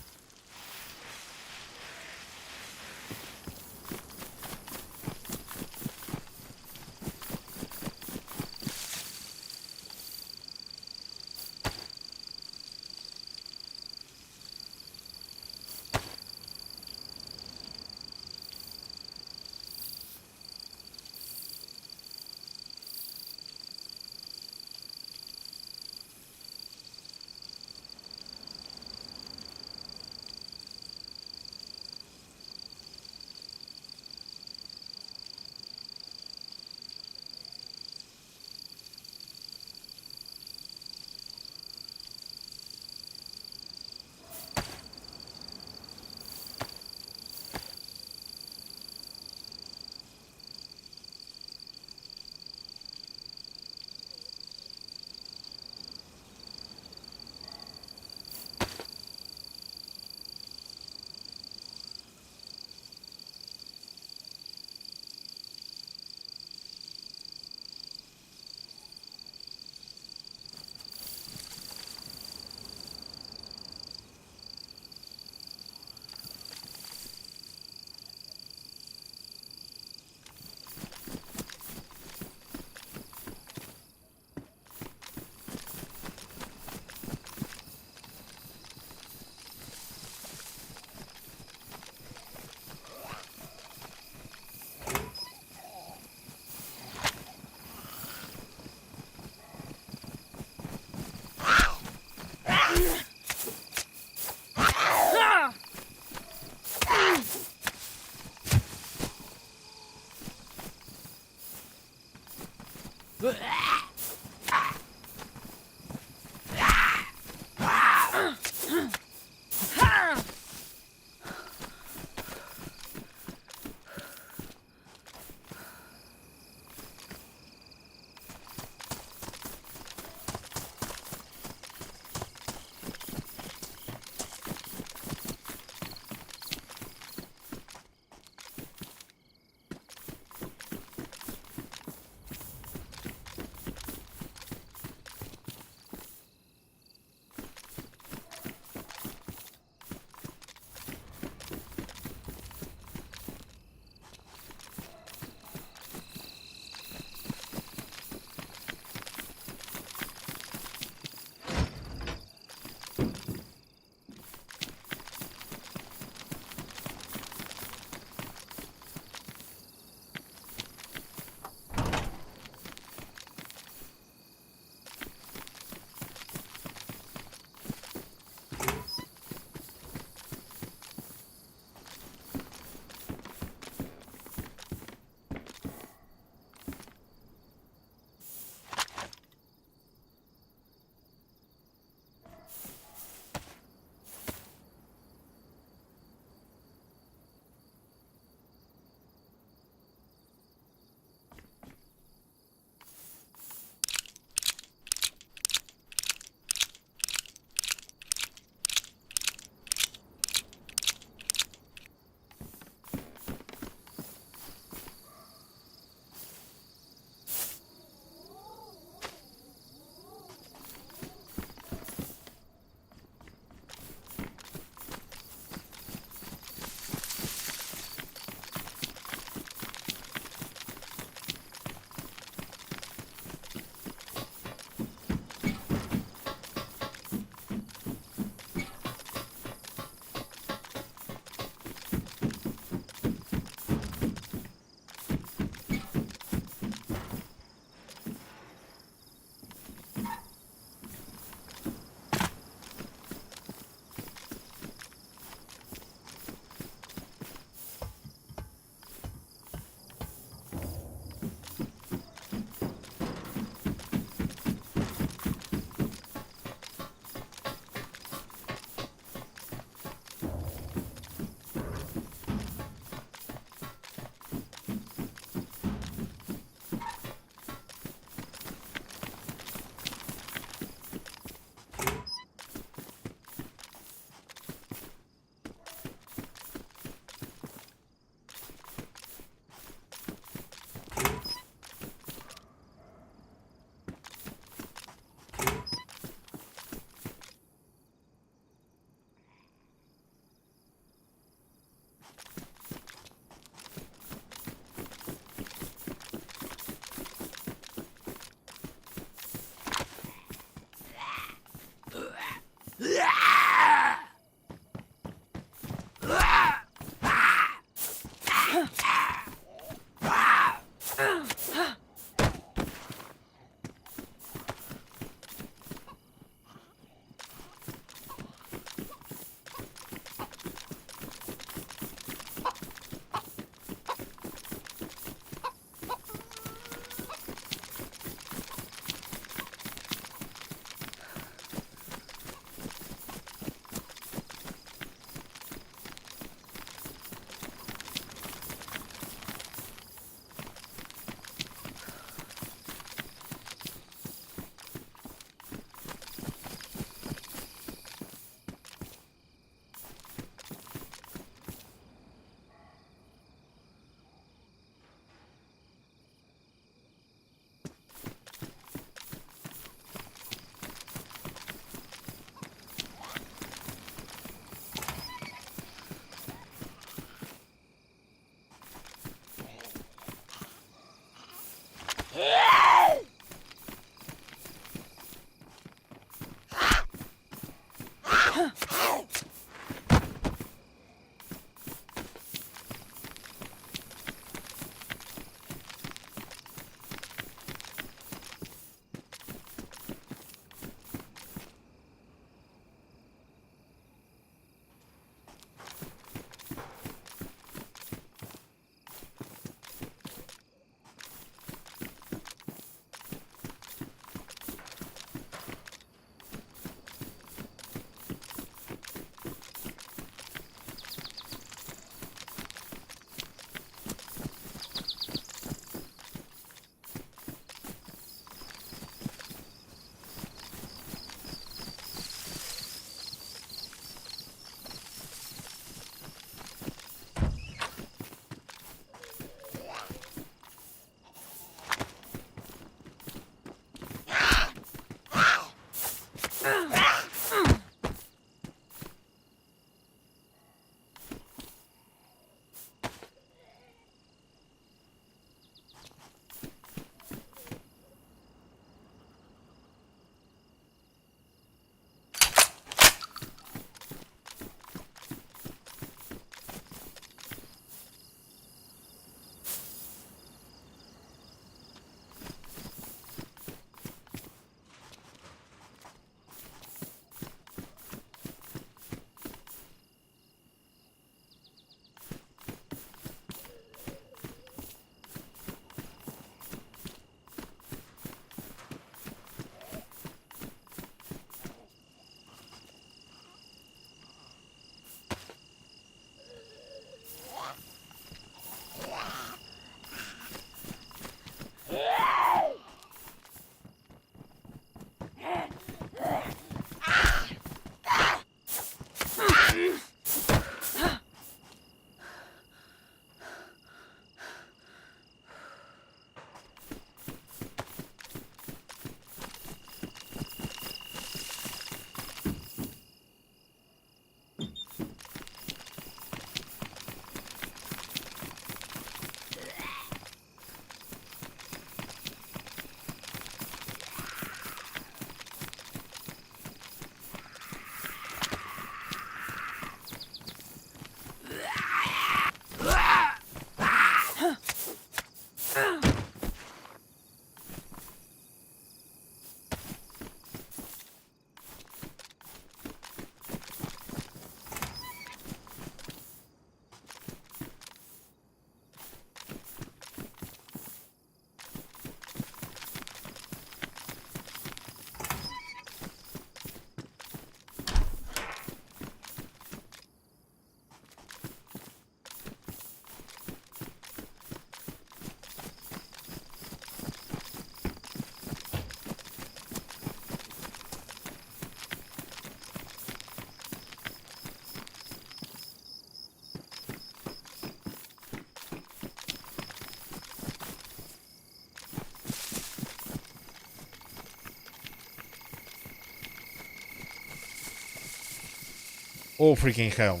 Oh, freaking hell.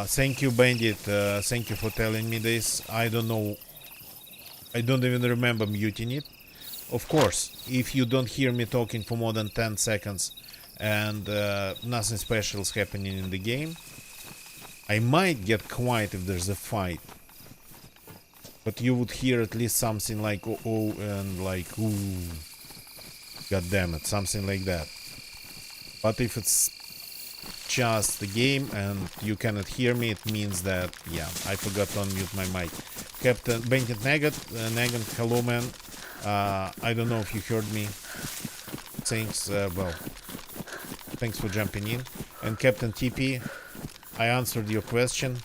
Thank you, Bandit. Thank you for telling me this. I don't know. I don't even remember muting it. Of course, if you don't hear me talking for more than 10 seconds and nothing special is happening in the game, I might get quiet if there's a fight. But you would hear at least something like oh and like ooh. God damn it, something like that. But if it's just the game and you cannot hear me, it means that, yeah, I forgot to unmute my mic. Captain Bandit Nugget, hello man. I don't know if you heard me. Thanks, well, thanks for jumping in. And Captain TP, I answered your question.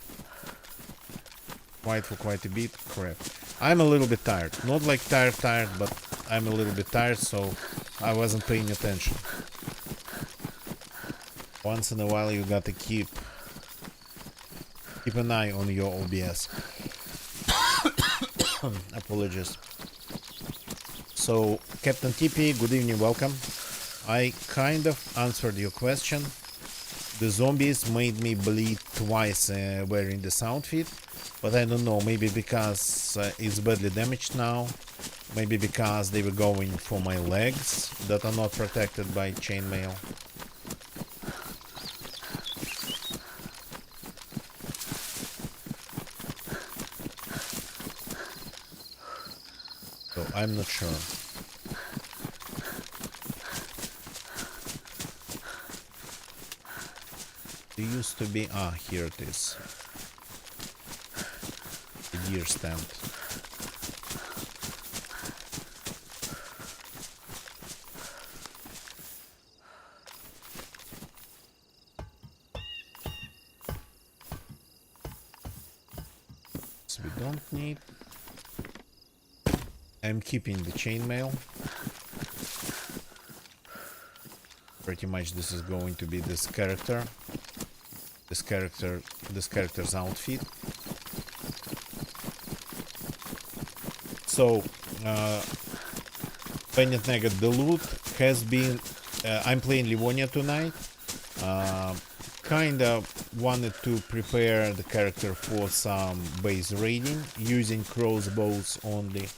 Quite for quite a bit, correct. I'm a little bit tired. Not like tired, but I'm a little bit tired, so I wasn't paying attention. Once in a while you gotta keep an eye on your OBS. Apologies. So, Captain TP, good evening, welcome. I kind of answered your question. The zombies made me bleed twice wearing this outfit, but I don't know, maybe because it's badly damaged now, maybe because they were going for my legs that are not protected by chainmail. I'm not sure. It used to be, here it is. The deer stand. So we don't need. I'm keeping the chainmail. Pretty much this is going to be this character's outfit. So, Bennett Nugget, the loot has been. I'm playing Livonia tonight. Kinda wanted to prepare the character for some base raiding using crossbows only,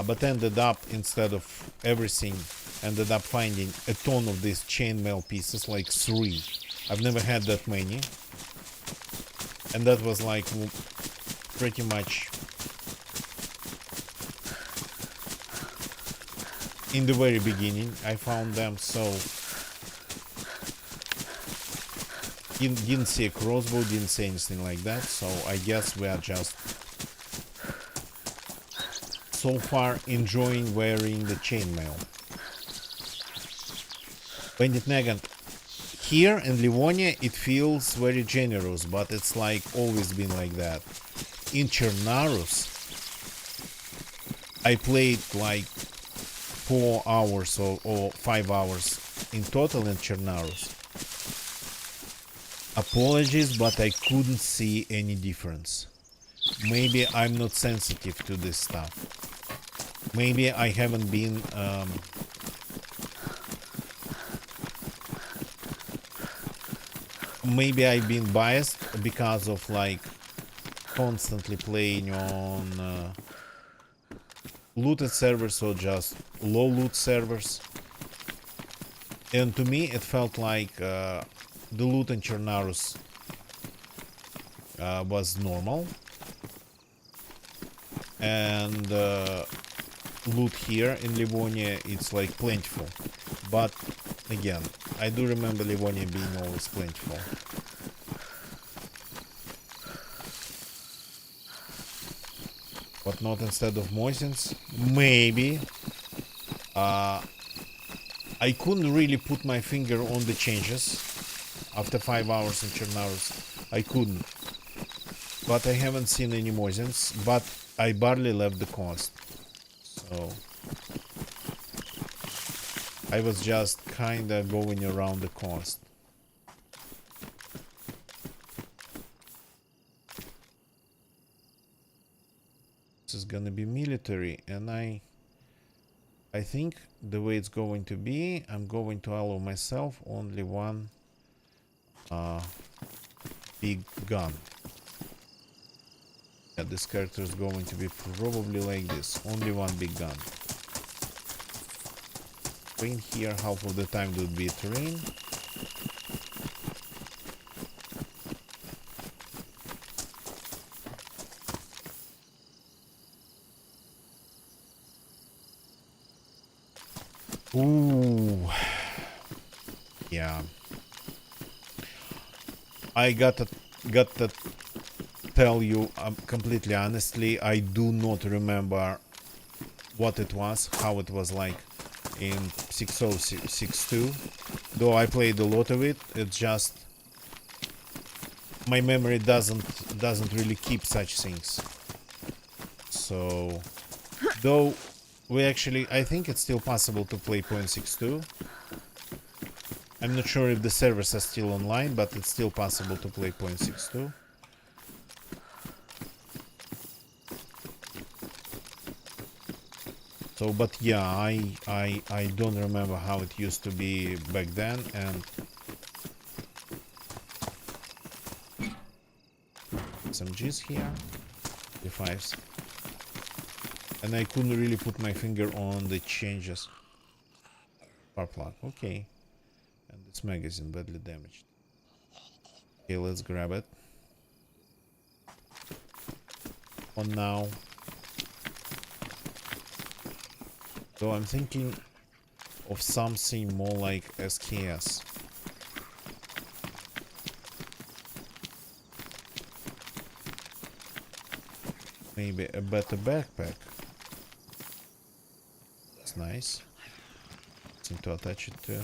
but ended up, instead of everything, ended up finding a ton of these chainmail pieces, like 3. I've never had that many, and that was like pretty much in the very beginning I found them. So didn't see a crossbow, didn't see anything like that, so I guess we are just so far enjoying wearing the chainmail. Bandit Nugget, here in Livonia it feels very generous, but it's like always been like that. In Chernarus I played like 4 hours or 5 hours in total in Chernarus. Apologies, but I couldn't see any difference. Maybe I'm not sensitive to this stuff. Maybe I haven't been maybe I've been biased because of like constantly playing on looted servers or just low loot servers. And to me it felt like the loot in Chernarus was normal, and loot here in Livonia it's like plentiful. But again, I do remember Livonia being always plentiful. But not instead of Moisins. Maybe. I couldn't really put my finger on the changes after 5 hours in Chernarus. I couldn't. But I haven't seen any Moisins. But I barely left the coast. So I was just kinda going around the coast. This is gonna be military, and I think the way it's going to be, I'm going to allow myself only one big gun. Yeah, this character is going to be probably like this, only one big gun. Terrain here, half of the time it would be terrain. Ooh, yeah. I got to tell you completely honestly, I do not remember what it was, how it was like in 6062. Though I played a lot of it, it's just my memory doesn't really keep such things. So, though we actually, I think it's still possible to play 0.62. I'm not sure if the servers are still online, but it's still possible to play 0.62. So, but yeah, I don't remember how it used to be back then, and some G's here, D5s, and I couldn't really put my finger on the changes. Spark plug, okay, and this magazine badly damaged. Okay, let's grab it. For now. So I'm thinking of something more like SKS. Maybe a better backpack. That's nice. Something to attach it to.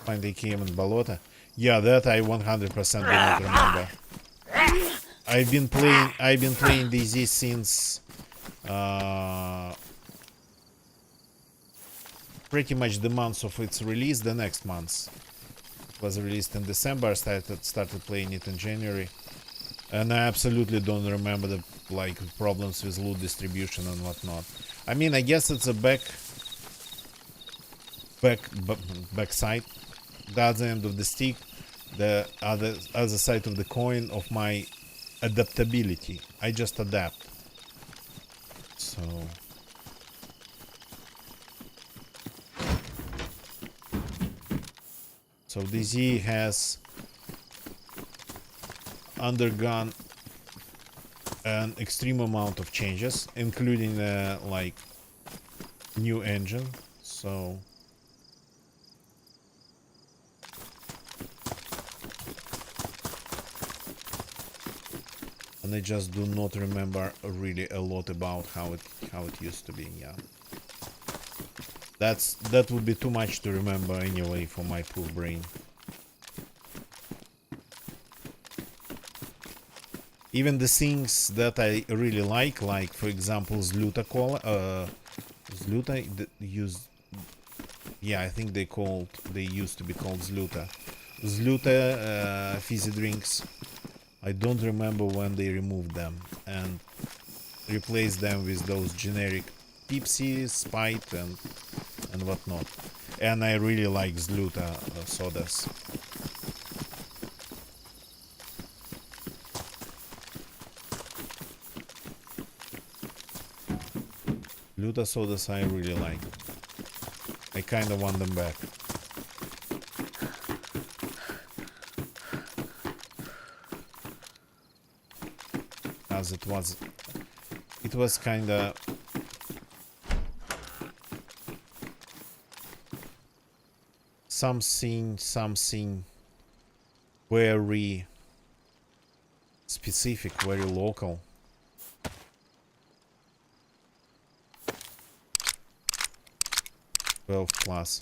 Find AKM in Bolota. Yeah, that I 100% do not remember. I've been playing DayZ since pretty much the month of its release. The next month it was released in December. I started playing it in January, and I absolutely don't remember the problems with loot distribution and whatnot. I mean, I guess it's a backside, the other end of the stick, the other side of the coin of my adaptability. I just adapt. So DayZ has undergone an extreme amount of changes, including new engine. So and I just do not remember really a lot about how it used to be. Yeah, that would be too much to remember anyway for my poor brain. Even the things that I really like for example Zluta cola, Zluta used, yeah, I think they used to be called Zluta fizzy drinks. I don't remember when they removed them and replaced them with those generic Pepsi, Sprite and whatnot. And I really like Zluta sodas. Zluta sodas I really like. I kinda want them back. As it was kinda something very specific, very local. +12.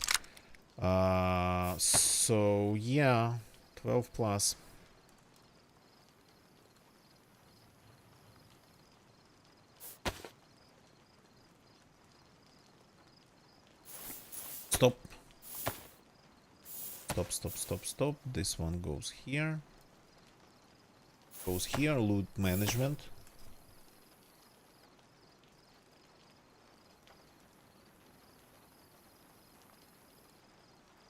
So yeah, 12+. Stop. This one goes here. Loot management.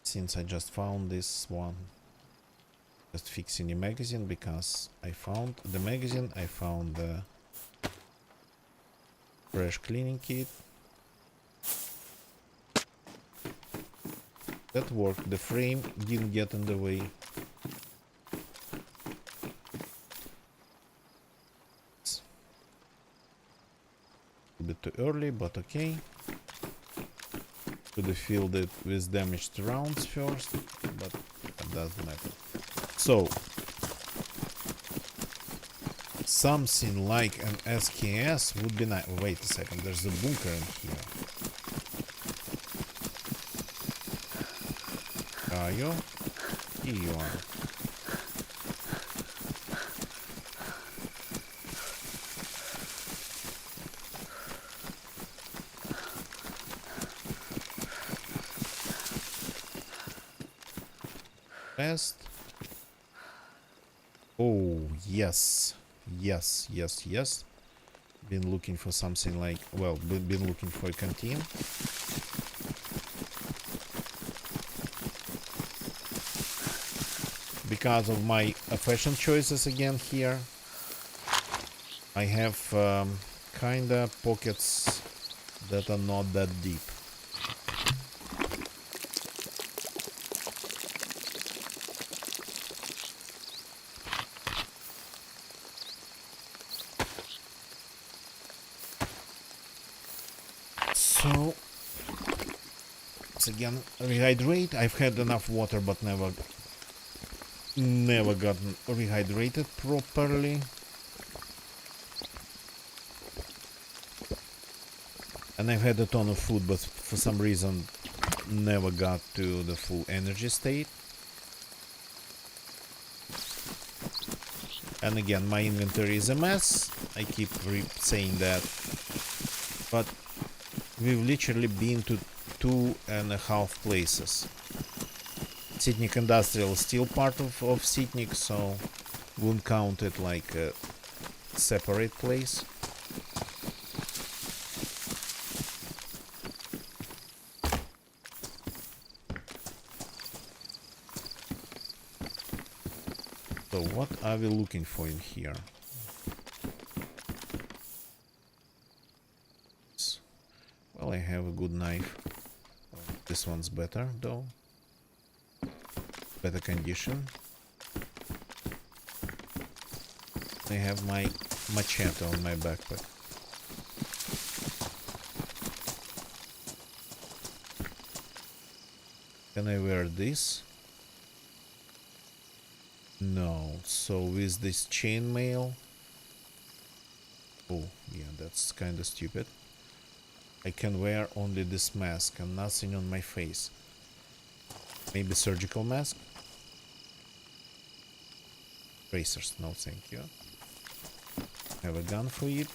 Since I just found this one, just fixing the magazine because I found the magazine, I found the fresh cleaning kit. That worked. The frame didn't get in the way. It's a bit too early, but okay. Could have filled it with damaged rounds first, but that doesn't matter. So something like an SKS would be nice. Wait a second, there's a bunker in here. Are you? Here you are. Best. Oh, yes. Been looking for something like, well, been looking for a canteen. Because of my fashion choices again here, I have kinda pockets that are not that deep. Once again, rehydrate. I've had enough water, but never gotten rehydrated properly. And I've had a ton of food, but for some reason never got to the full energy state. And again, my inventory is a mess. I keep saying that. But we've literally been to 2.5 places. Sitnik Industrial is still part of Sitnik, so won't count it like a separate place. So what are we looking for in here? Well, I have a good knife. This one's better though. Better condition. I have my machete on my backpack. Can I wear this? No. So with this chainmail... Oh, yeah, that's kind of stupid. I can wear only this mask and nothing on my face. Maybe surgical mask? Tracers, no thank you. Have a gun for it,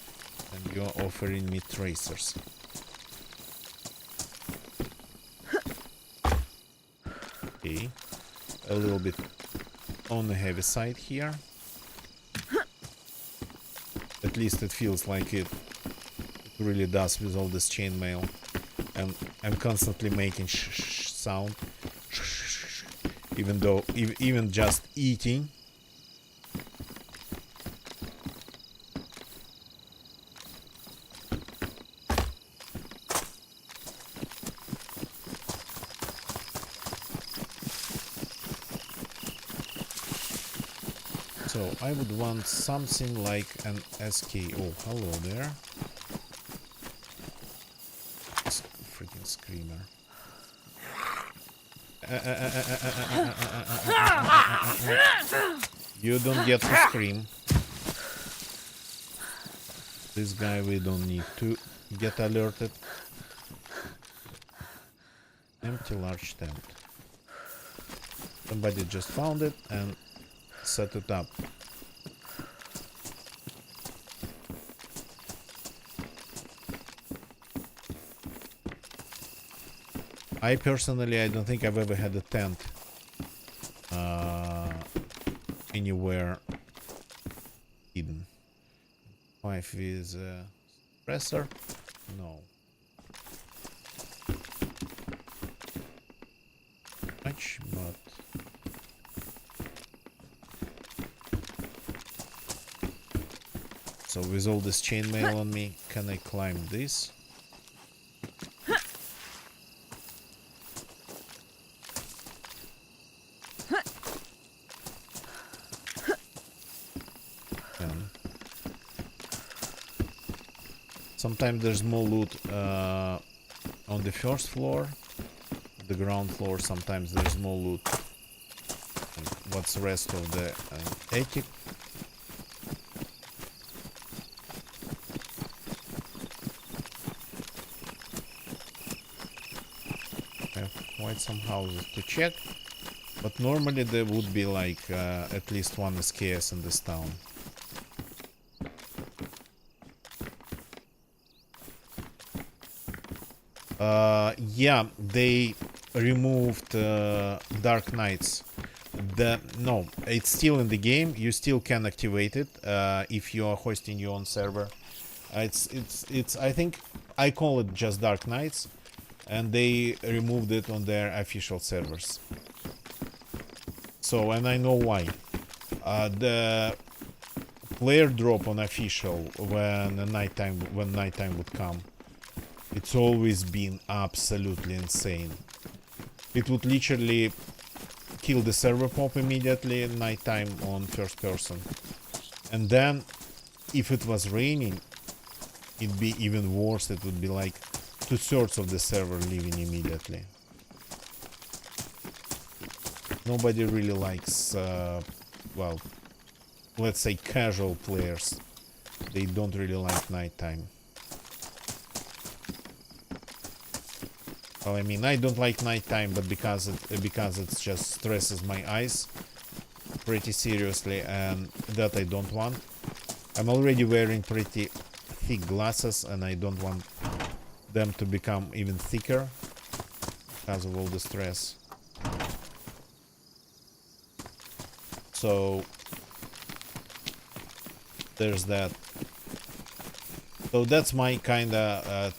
and you're offering me tracers. Okay, a little bit on the heavy side here. At least it feels like it really does with all this chainmail. And I'm constantly making sound, even though even just eating. So I would want something like an SK. Oh, hello there. Freaking screamer. You don't get to scream. This guy we don't need to get alerted. Empty large tent. Somebody just found it and set it up. I personally, I don't think I've ever had a tent anywhere hidden. 5 is suppressor? No. Much, but so with all this chainmail on me, can I climb this? Sometimes there's more loot on the first floor, the ground floor. Sometimes there's more loot. And what's the rest of the attic? I have quite some houses to check, but normally there would be like at least one SKS in this town. Yeah, they removed Dark Nights. No, it's still in the game. You still can activate it if you are hosting your own server. It's. I think I call it just Dark Nights, and they removed it on their official servers. So, and I know why. The player drop on official when nighttime would come. It's always been absolutely insane. It would literally kill the server pop immediately at nighttime on first person. And then, if it was raining, it'd be even worse. It would be like 2/3 of the server leaving immediately. Nobody really likes, well, let's say casual players. They don't really like nighttime. Well, I mean, I don't like nighttime, but because it just stresses my eyes pretty seriously, and that I don't want. I'm already wearing pretty thick glasses, and I don't want them to become even thicker because of all the stress. So there's that. So that's my kinda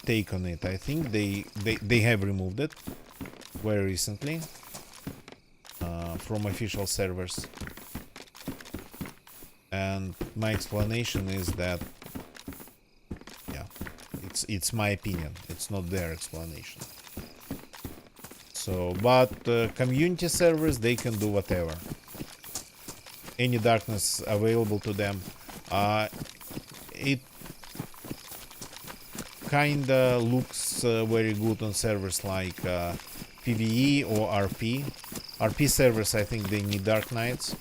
take on it. I think they have removed it very recently from official servers, and my explanation is that, yeah, it's my opinion. It's not their explanation. So, but community servers, they can do whatever. Any darkness available to them. It kinda looks very good on servers like PvE or RP. RP servers, I think they need dark nights.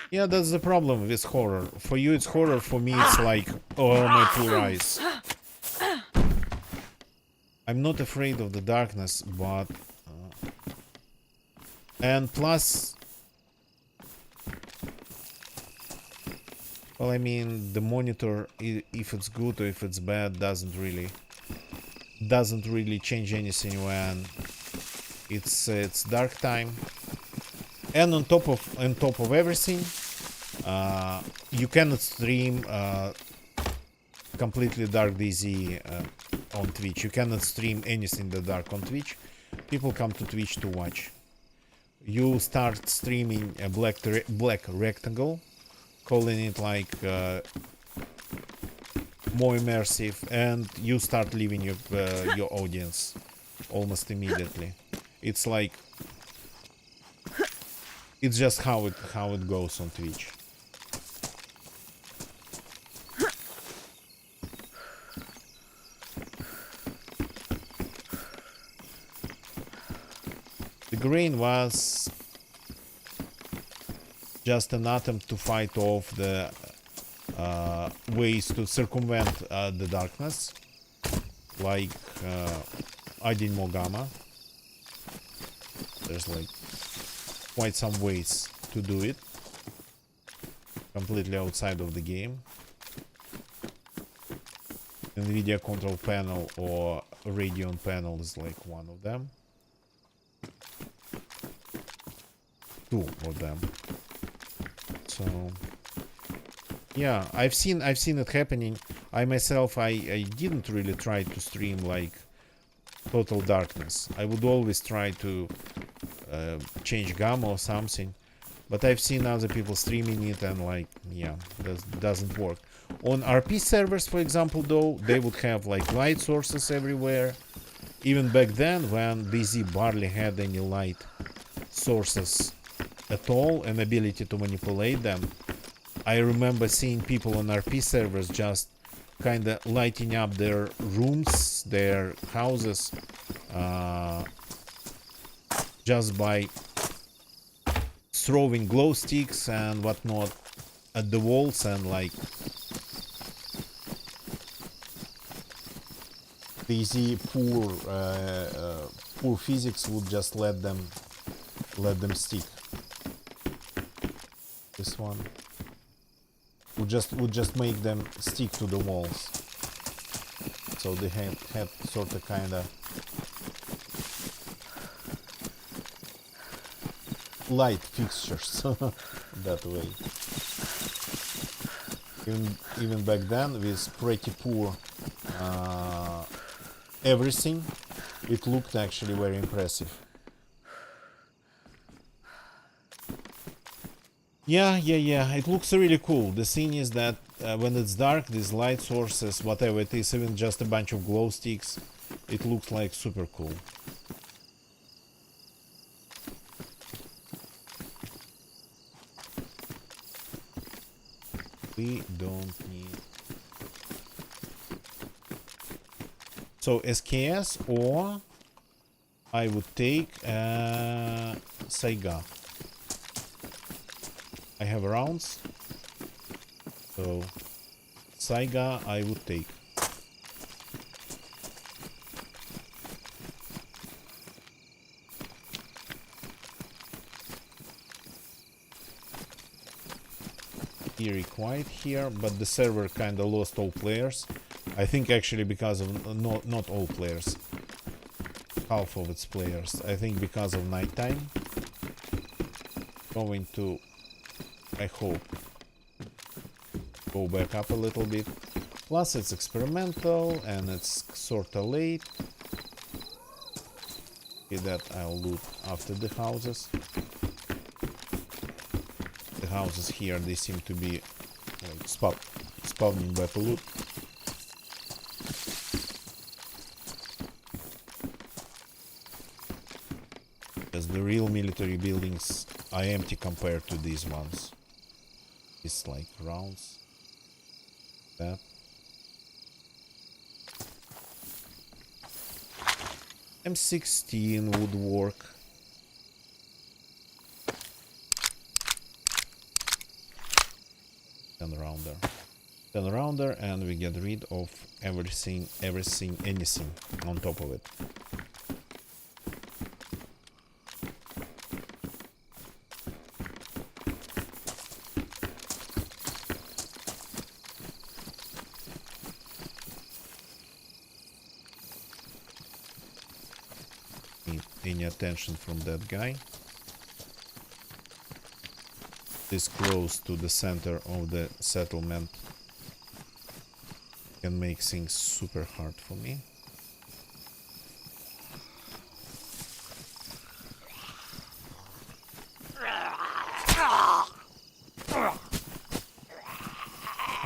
Yeah, that's the problem with horror. For you it's horror, for me it's like, oh, my poor eyes. I'm not afraid of the darkness, but... and plus... well, I mean, the monitor, if it's good or if it's bad, doesn't really change anything when it's dark time. And on top of everything, you cannot stream completely dark DayZ on Twitch. You cannot stream anything in the dark on Twitch. People come to Twitch to watch. You start streaming a black rectangle, calling it like more immersive, and you start leaving your audience almost immediately. It's like, it's just how it goes on Twitch. The green was just an attempt to fight off the ways to circumvent the darkness, like adding more gamma. There's like quite some ways to do it, completely outside of the game. NVIDIA control panel or Radeon panel is like one of them. Two of them. So yeah, I've seen it happening. I myself, I didn't really try to stream like total darkness. I would always try to change gamma or something, but I've seen other people streaming it, and like, yeah, that doesn't work. On RP servers, for example, though, they would have like light sources everywhere. Even back then, when DayZ barely had any light sources at all, and ability to manipulate them, I remember seeing people on RP servers just kind of lighting up their rooms, their houses, just by throwing glow sticks and whatnot at the walls, and like DayZ poor physics would just let them stick. This one would just make them stick to the walls, so they had sort of kind of light fixtures that way. Even back then, with pretty poor everything, it looked actually very impressive. Yeah, it looks really cool. The thing is that when it's dark, these light sources, whatever it is, even just a bunch of glow sticks, it looks like super cool. We don't need. So SKS, or I would take Saiga. I have rounds. So Saiga I would take. Eerie quiet here, but the server kinda lost all players. I think actually because of not all players. Half of its players. I think because of nighttime. Going to, I hope, go back up a little bit. Plus it's experimental and it's sorta late. Okay, that I'll loot after the houses. The houses here, they seem to be like spawning back a loot. As the real military buildings are empty compared to these ones. It's like rounds. That. M16 would work. Turn around there, and we get rid of everything, anything on top of it. Need any attention from that guy. This close to the center of the settlement can make things super hard for me.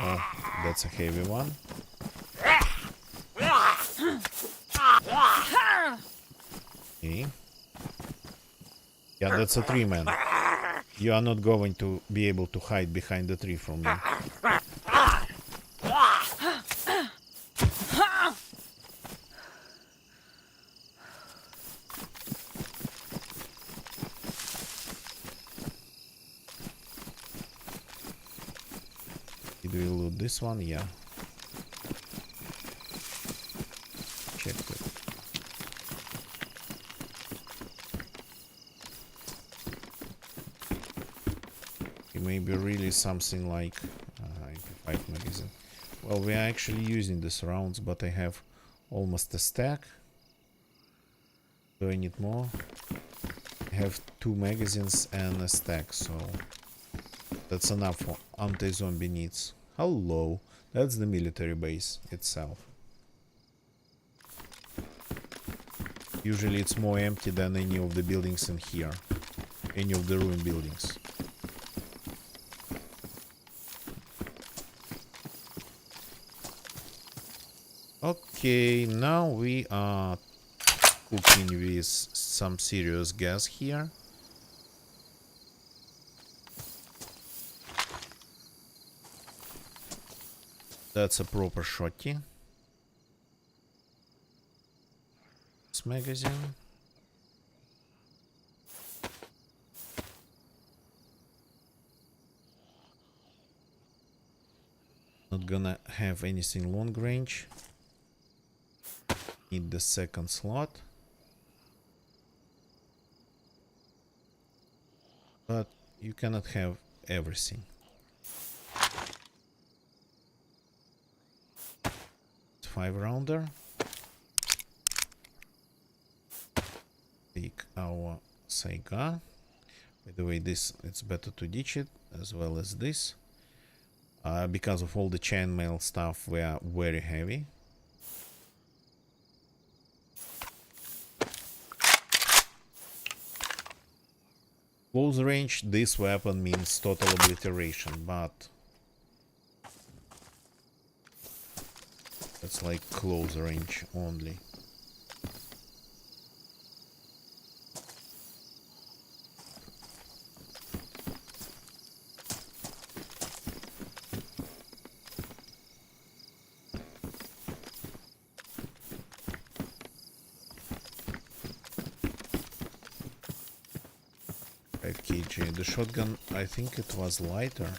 Oh, that's a heavy one. Okay. Yeah, that's a 3-man. You are not going to be able to hide behind the tree from me. Did we loot this one? Yeah. Check it. Maybe really something like MP5 magazine. Well, we are actually using these rounds, but I have almost a stack. Do I need more? I have 2 magazines and a stack, so that's enough for anti-zombie needs. Hello, that's the military base itself. Usually it's more empty than any of the buildings in here. Any of the ruined buildings. Okay, now we are cooking with some serious gas here. That's a proper shotty. This magazine. Not gonna have anything long range. Need the second slot. But you cannot have everything. 5-rounder. Take our Saiga. By the way, this it's better to ditch it, as well as this. Because of all the chainmail stuff, we are very heavy. Close range, this weapon means total obliteration, but it's like close range only. kg. The shotgun, I think it was lighter.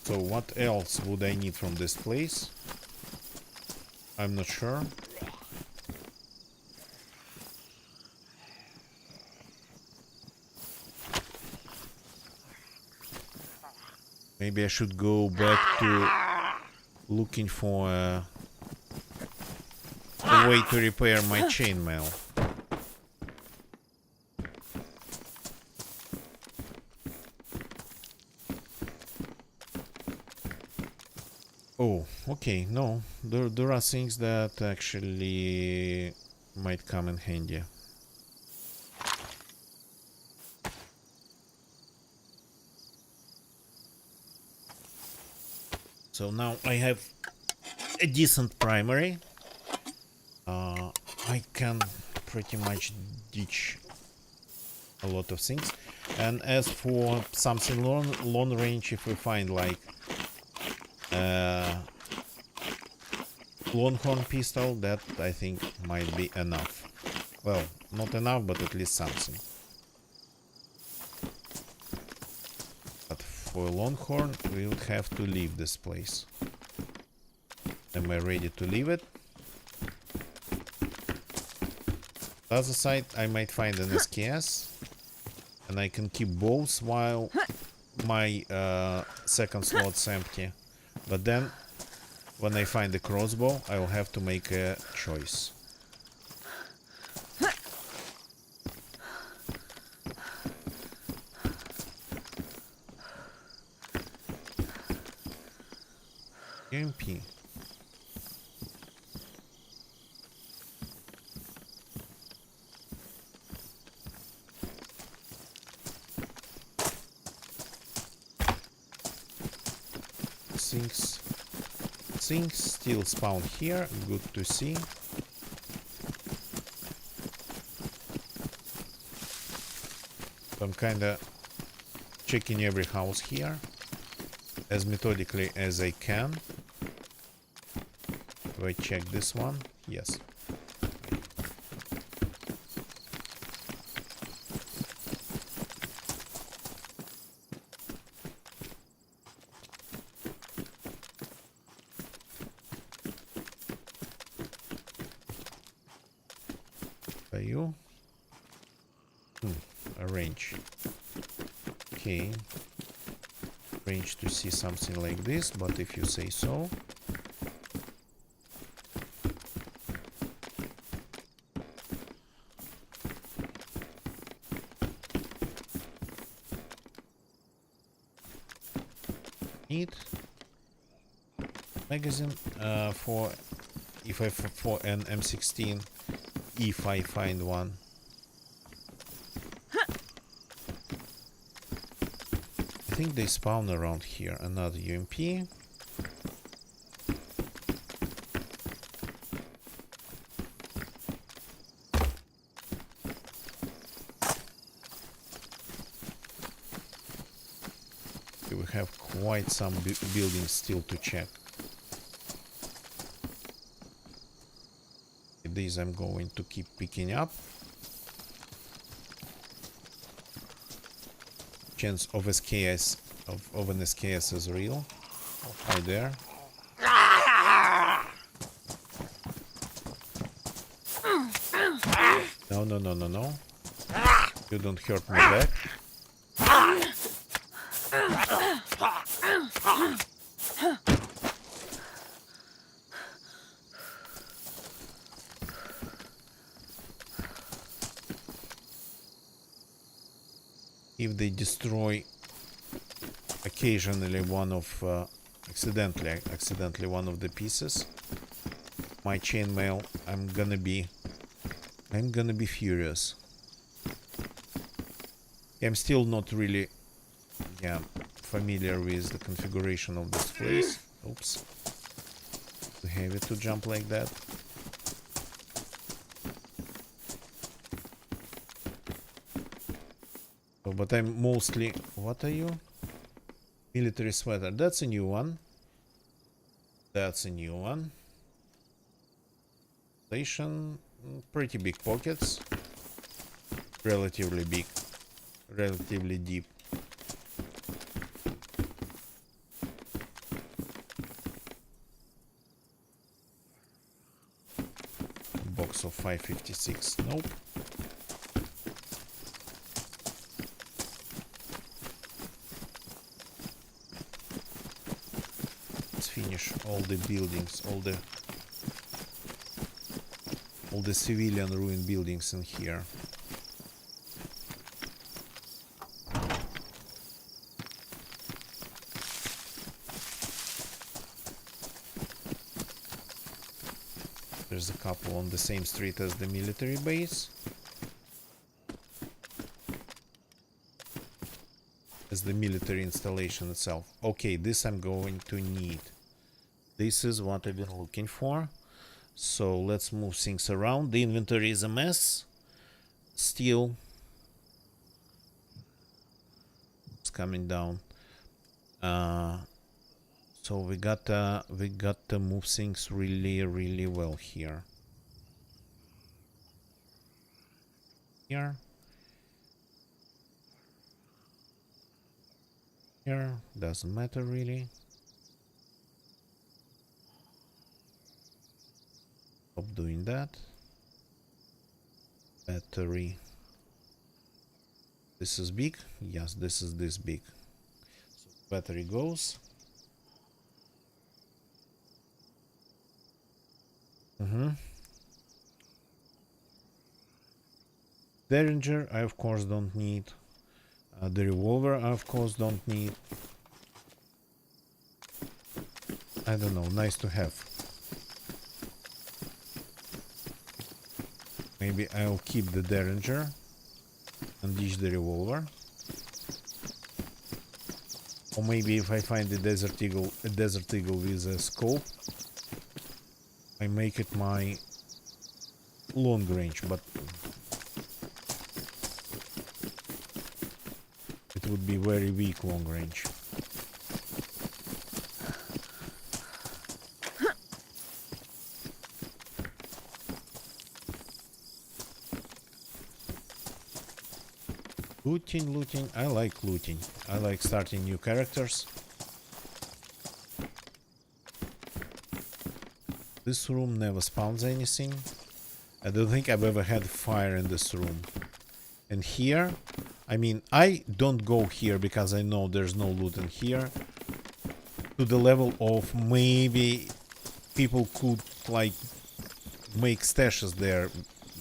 So what else would I need from this place? I'm not sure. Maybe I should go back to looking for a way to repair my chainmail. Oh, okay, no. There are things that actually might come in handy. So now I have a decent primary. I can pretty much ditch a lot of things. And as for something long range, if we find like Longhorn pistol, that I think might be enough. Well, not enough, but at least something. But for Longhorn, we would have to leave this place. Am I ready to leave it? The other side, I might find an SKS, and I can keep both while my second slot's empty. But then, when I find the crossbow, I will have to make a choice. MP. Things still spawn here, good to see. I'm kinda checking every house here as methodically as I can. Do I check this one? Yes. By you? Arrange. Okay. Arrange to see something like this, but if you say so. Need magazine for for an M16 if I find one. I think they spawn around here. Another UMP. We have quite some buildings still to check. These I'm going to keep picking up. Chance of SKS of an SKS is real. Hi there. No, no, no, no, no. You don't hurt my back. If they destroy occasionally one of accidentally one of the pieces, my chainmail, I'm gonna be furious. I'm still not really familiar with the configuration of this place. Oops. Too heavy to jump like that. But I'm mostly... What are you? Military sweater. That's a new one. That's a new one. Station, pretty big pockets. Relatively big. Relatively deep. Box of 556. Nope. Let's finish all the buildings, all the civilian ruined buildings in here. There's a couple on the same street as the military base. As the military installation itself. Okay, this I'm going to need. This is what I've been looking for. So let's move things around. The inventory is a mess. Still. It's coming down. So we got to move things really well here. Here. Here. Doesn't matter really. Stop doing that. Battery. This is big. Yes, this is this big. So battery goes. Derringer I of course don't need. The revolver I of course don't need. I don't know, nice to have. Maybe I'll keep the Derringer and ditch the revolver. Or maybe if I find a Desert Eagle with a scope, I make it my long range, but it would be very weak long range. Looting, I like looting. I like starting new characters. This room never spawns anything. I don't think I've ever had fire in this room. And here, I mean, I don't go here because I know there's no loot in here. To the level of maybe people could like make stashes there,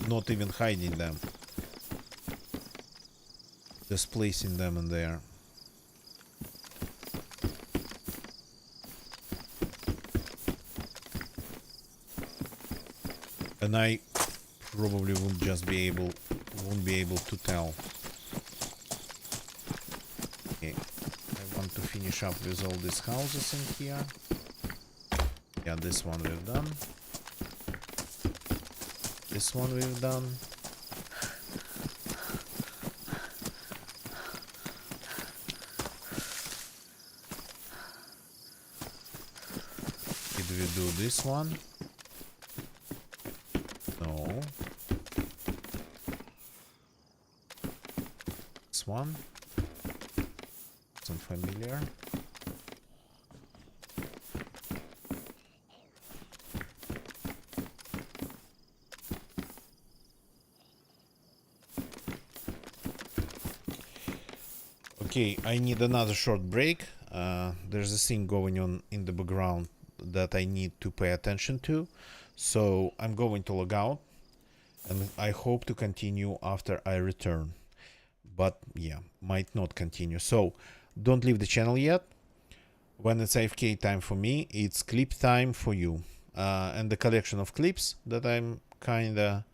not even hiding them. Just placing them in there. And I probably won't be able to tell. Okay, I want to finish up with all these houses in here. Yeah, this one we've done. This one we've done. Did we do this one? No. This one. Some familiar. Okay, I need another short break. There's a thing going on in the background that I need to pay attention to. So I'm going to log out and I hope to continue after I return. But yeah, might not continue. So don't leave the channel yet. When it's AFK time for me, it's clip time for you. And the collection of clips that I'm kinda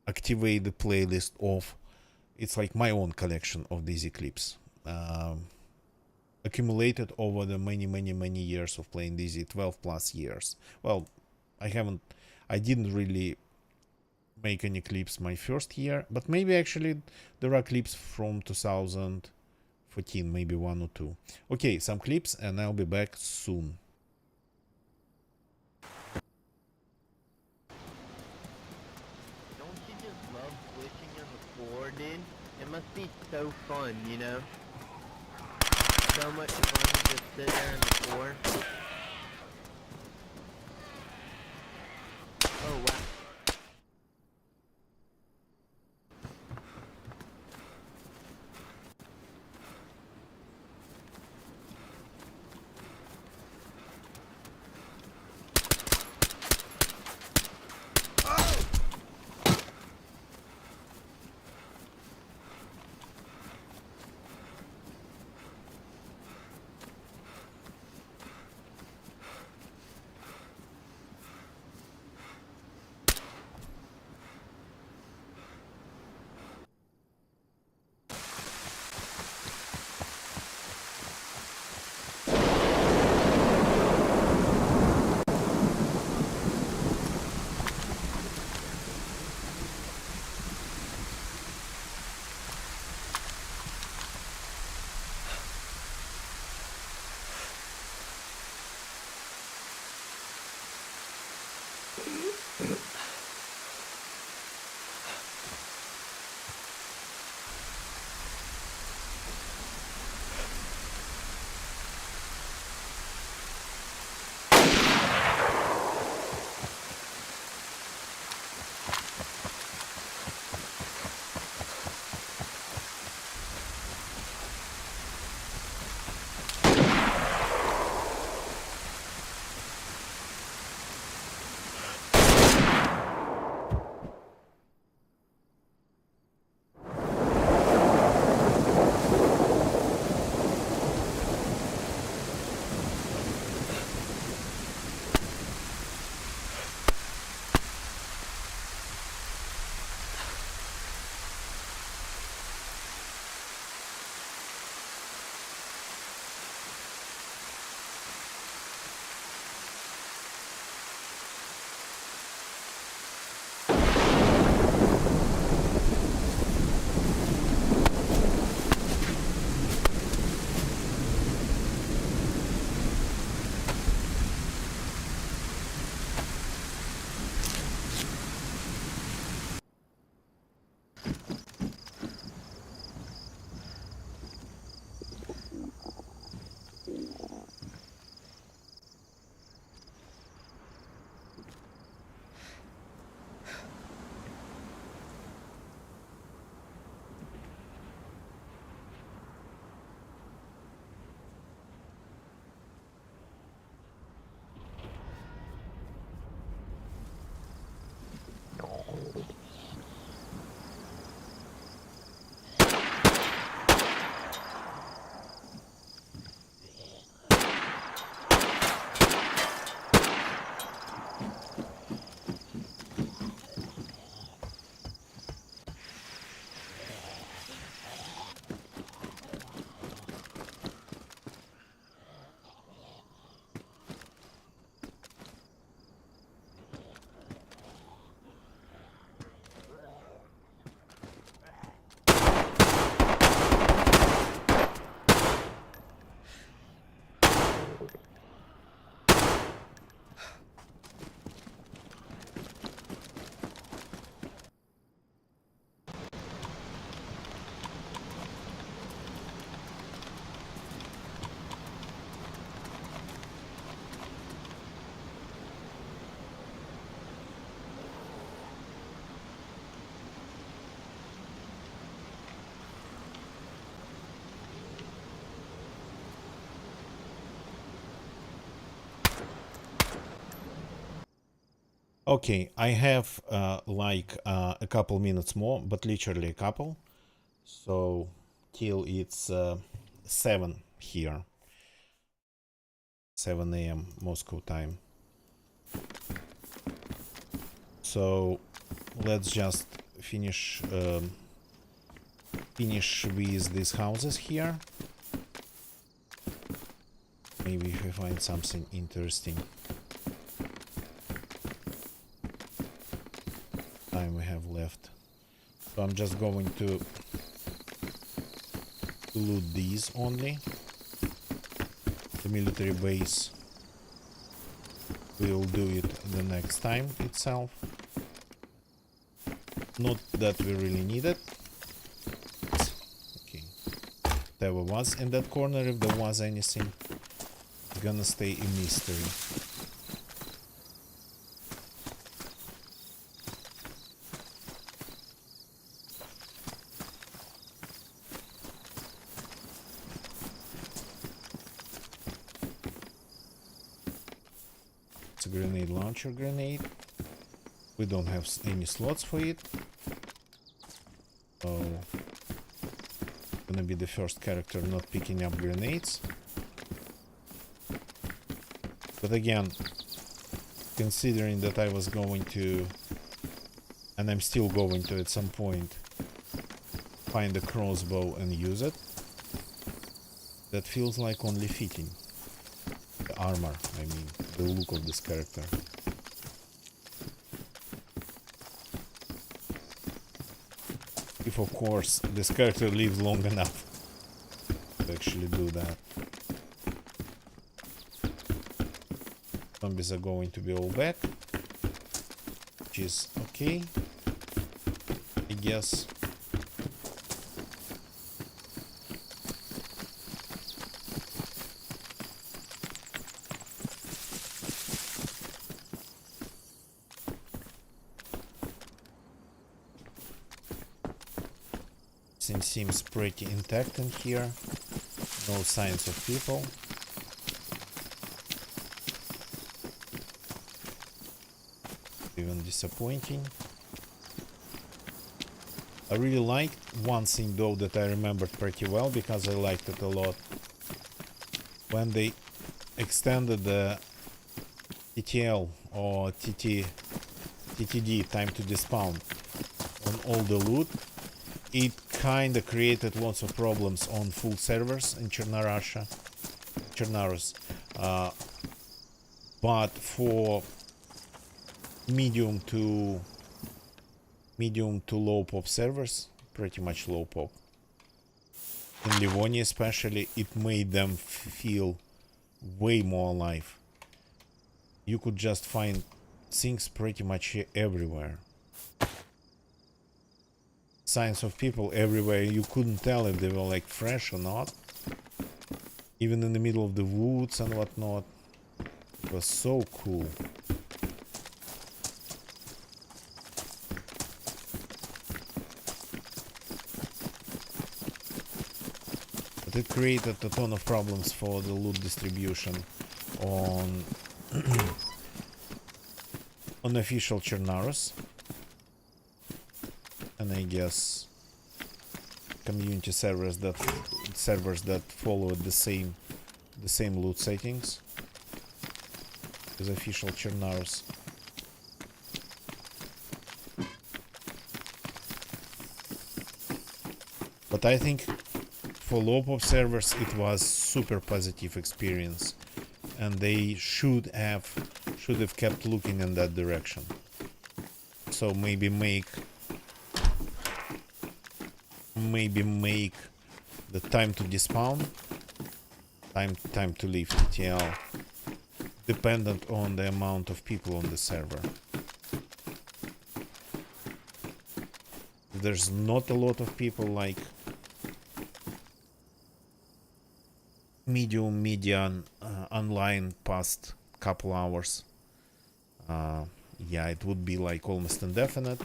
activate the playlist of. It's like my own collection of DayZ clips. Accumulated over the many years of playing DayZ, 12 plus years. Well, I didn't really make any clips my first year, but maybe actually there are clips from 2000, 14, maybe 1 or 2. Okay, some clips and I'll be back soon. Don't you just love switching on the floor, dude? It must be so fun, you know? So much fun to just sit there on the floor. Oh, wow. Okay, I have a couple minutes more, but literally a couple. So till it's 7 here, 7 a.m. Moscow time. So let's just finish with these houses here. Maybe if I find something interesting. Time we have left. So I'm just going to to loot these only. The military base. We'll do it the next time itself. Not that we really need it. Okay. Whatever was in that corner, if there was anything, it's gonna stay a mystery. It's a grenade launcher grenade. We don't have any slots for it. So, gonna be the first character not picking up grenades. But again, considering that I was going to, and I'm still going to at some point, find a crossbow and use it, that feels like only fitting. The armor, I mean, the look of this character. If of course this character lives long enough to actually do that. Zombies are going to be all back, which is okay, I guess. Everything seems pretty intact in here. No signs of people. Even disappointing. I really liked one thing though that I remembered pretty well because I liked it a lot. When they extended the TTL or TTD, time to despawn, on all the loot, it kinda created lots of problems on full servers in Chernaros. But for medium to low pop servers, pretty much low pop, in Livonia especially, it made them feel way more alive. You could just find things pretty much everywhere. Signs of people everywhere. You couldn't tell if they were like fresh or not. Even in the middle of the woods and whatnot. It was so cool. But it created a ton of problems for the loot distribution on on official Chernaros. And I guess community servers that follow the same loot settings as official Chernaros. But I think for low pop servers it was super positive experience, and they should have kept looking in that direction. So maybe make the time to despawn, time to leave TTL, dependent on the amount of people on the server. If there's not a lot of people, like median online past couple hours, yeah, it would be like almost indefinite.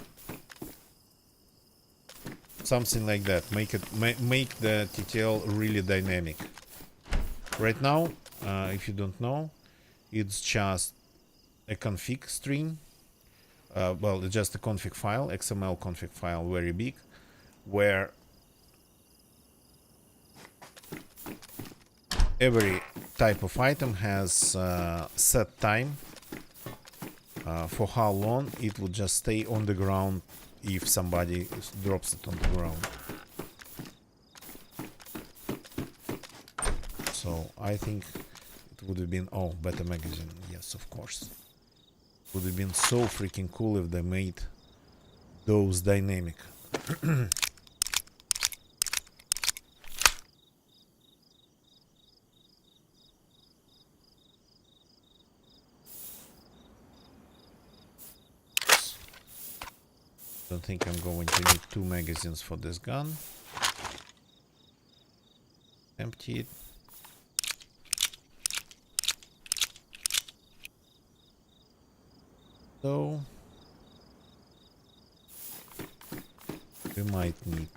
Something like that. Make the TTL really dynamic. Right now, if you don't know, it's just a config string. Well, it's just a config file, XML config file, very big, where every type of item has set time for how long it will just stay on the ground if somebody drops it on the ground. So I think it would have been, oh, Beta Magazine, yes, of course. It would have been so freaking cool if they made those dynamic. Don't think I'm going to need 2 magazines for this gun. Empty it. So we might need.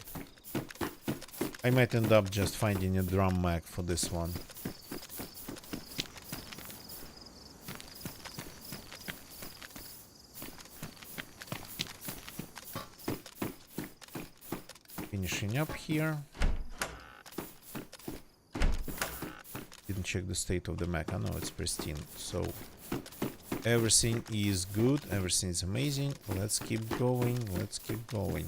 I might end up just finding a drum mag for this one. Finishing up here. Didn't check the state of the mag. I know it's pristine. So everything is good. Everything is amazing. Let's keep going. Let's keep going.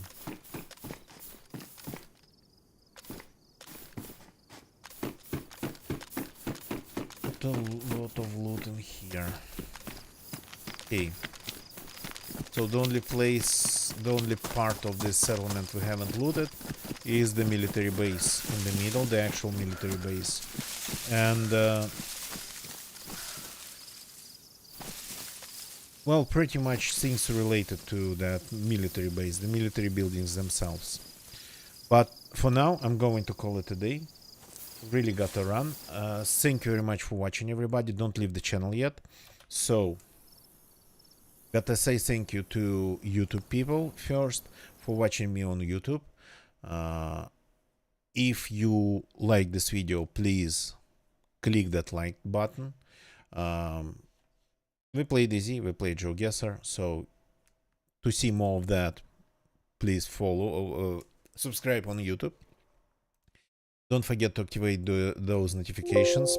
Lot of loot in here. Okay. So the only place, the only part of this settlement we haven't looted is the military base in the middle, the actual military base. And well, pretty much things related to that military base, the military buildings themselves. But for now, I'm going to call it a day. Really got to run. Thank you very much for watching, everybody. Don't leave the channel yet. So gotta say thank you to YouTube people first for watching me on YouTube. If you like this video, please click that like button. We play DayZ, we play GeoGuessr, so to see more of that, please follow, subscribe on YouTube. Don't forget to activate those notifications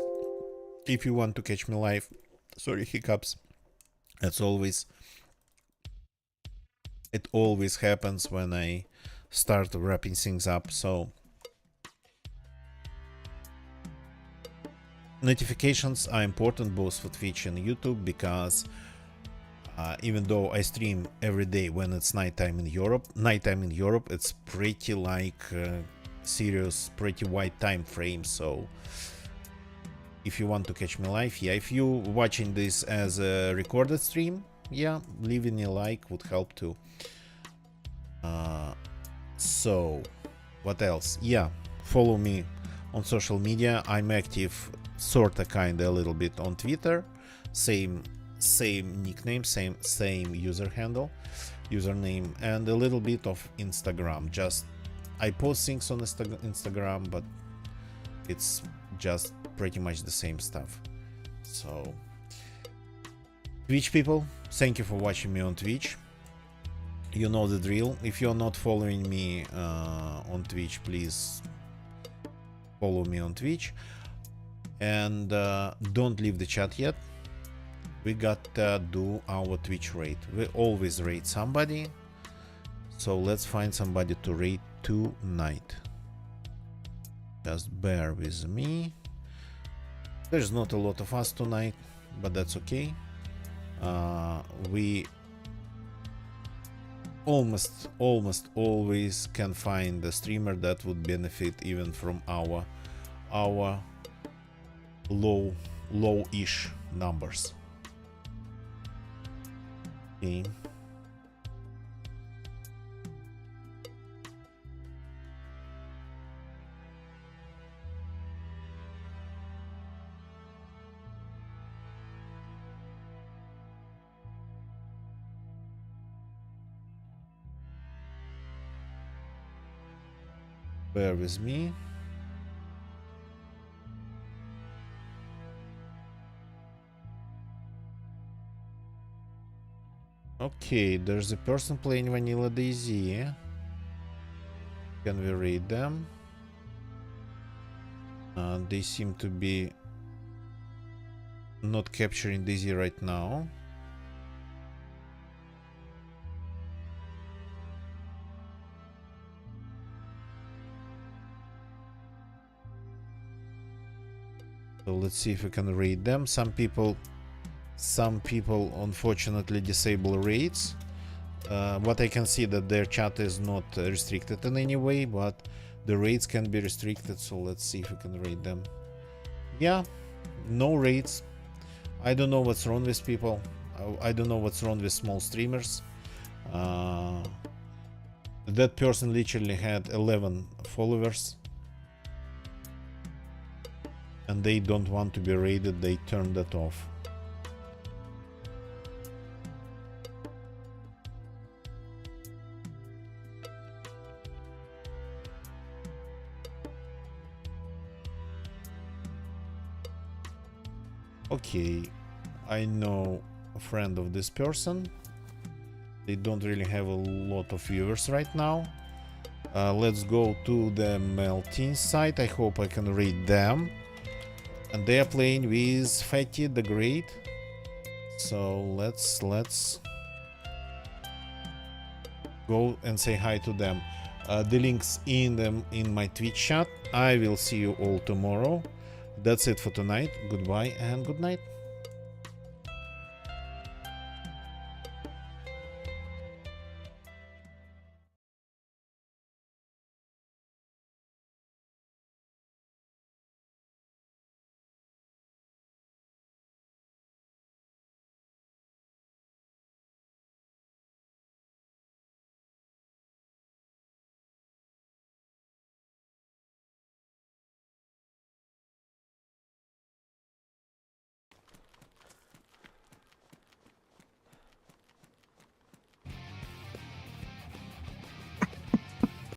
if you want to catch me live. Sorry, hiccups. As always, it always happens when I start wrapping things up. So notifications are important both for Twitch and YouTube, because even though I stream every day when it's nighttime in Europe, it's pretty like serious, pretty wide time frame. So if you want to catch me live, yeah, if you watching this as a recorded stream, yeah, leaving a like would help too. So what else? Yeah, follow me on social media. I'm active sorta kinda a little bit on Twitter, same nickname, same username, and a little bit of Instagram. Just I post things on Instagram, but it's just pretty much the same stuff. So Twitch people, thank you for watching me on Twitch. You know the drill. If you're not following me on Twitch, please follow me on Twitch. And don't leave the chat yet. We got to do our Twitch raid. We always raid somebody, so let's find somebody to raid tonight. Just bear with me. There's not a lot of us tonight, but that's okay. We almost always can find a streamer that would benefit even from our low-ish numbers. Okay. Bear with me. Okay, there's a person playing vanilla DayZ. Can we raid them? They seem to be not capturing DayZ right now. So let's see if we can raid them. Some people unfortunately disable raids. What I can see that their chat is not restricted in any way, but the raids can be restricted. So let's see if we can raid them. Yeah, no raids. I don't know what's wrong with people. I don't know what's wrong with small streamers. That person literally had 11 followers. And they don't want to be raided, they turned that off. Okay, I know a friend of this person. They don't really have a lot of viewers right now. Let's go to the Melting site. I hope I can read them. And they are playing with Fatty the Great. So let's go and say hi to them. The links in my Twitch chat. I will see you all tomorrow. That's it for tonight. Goodbye and good night.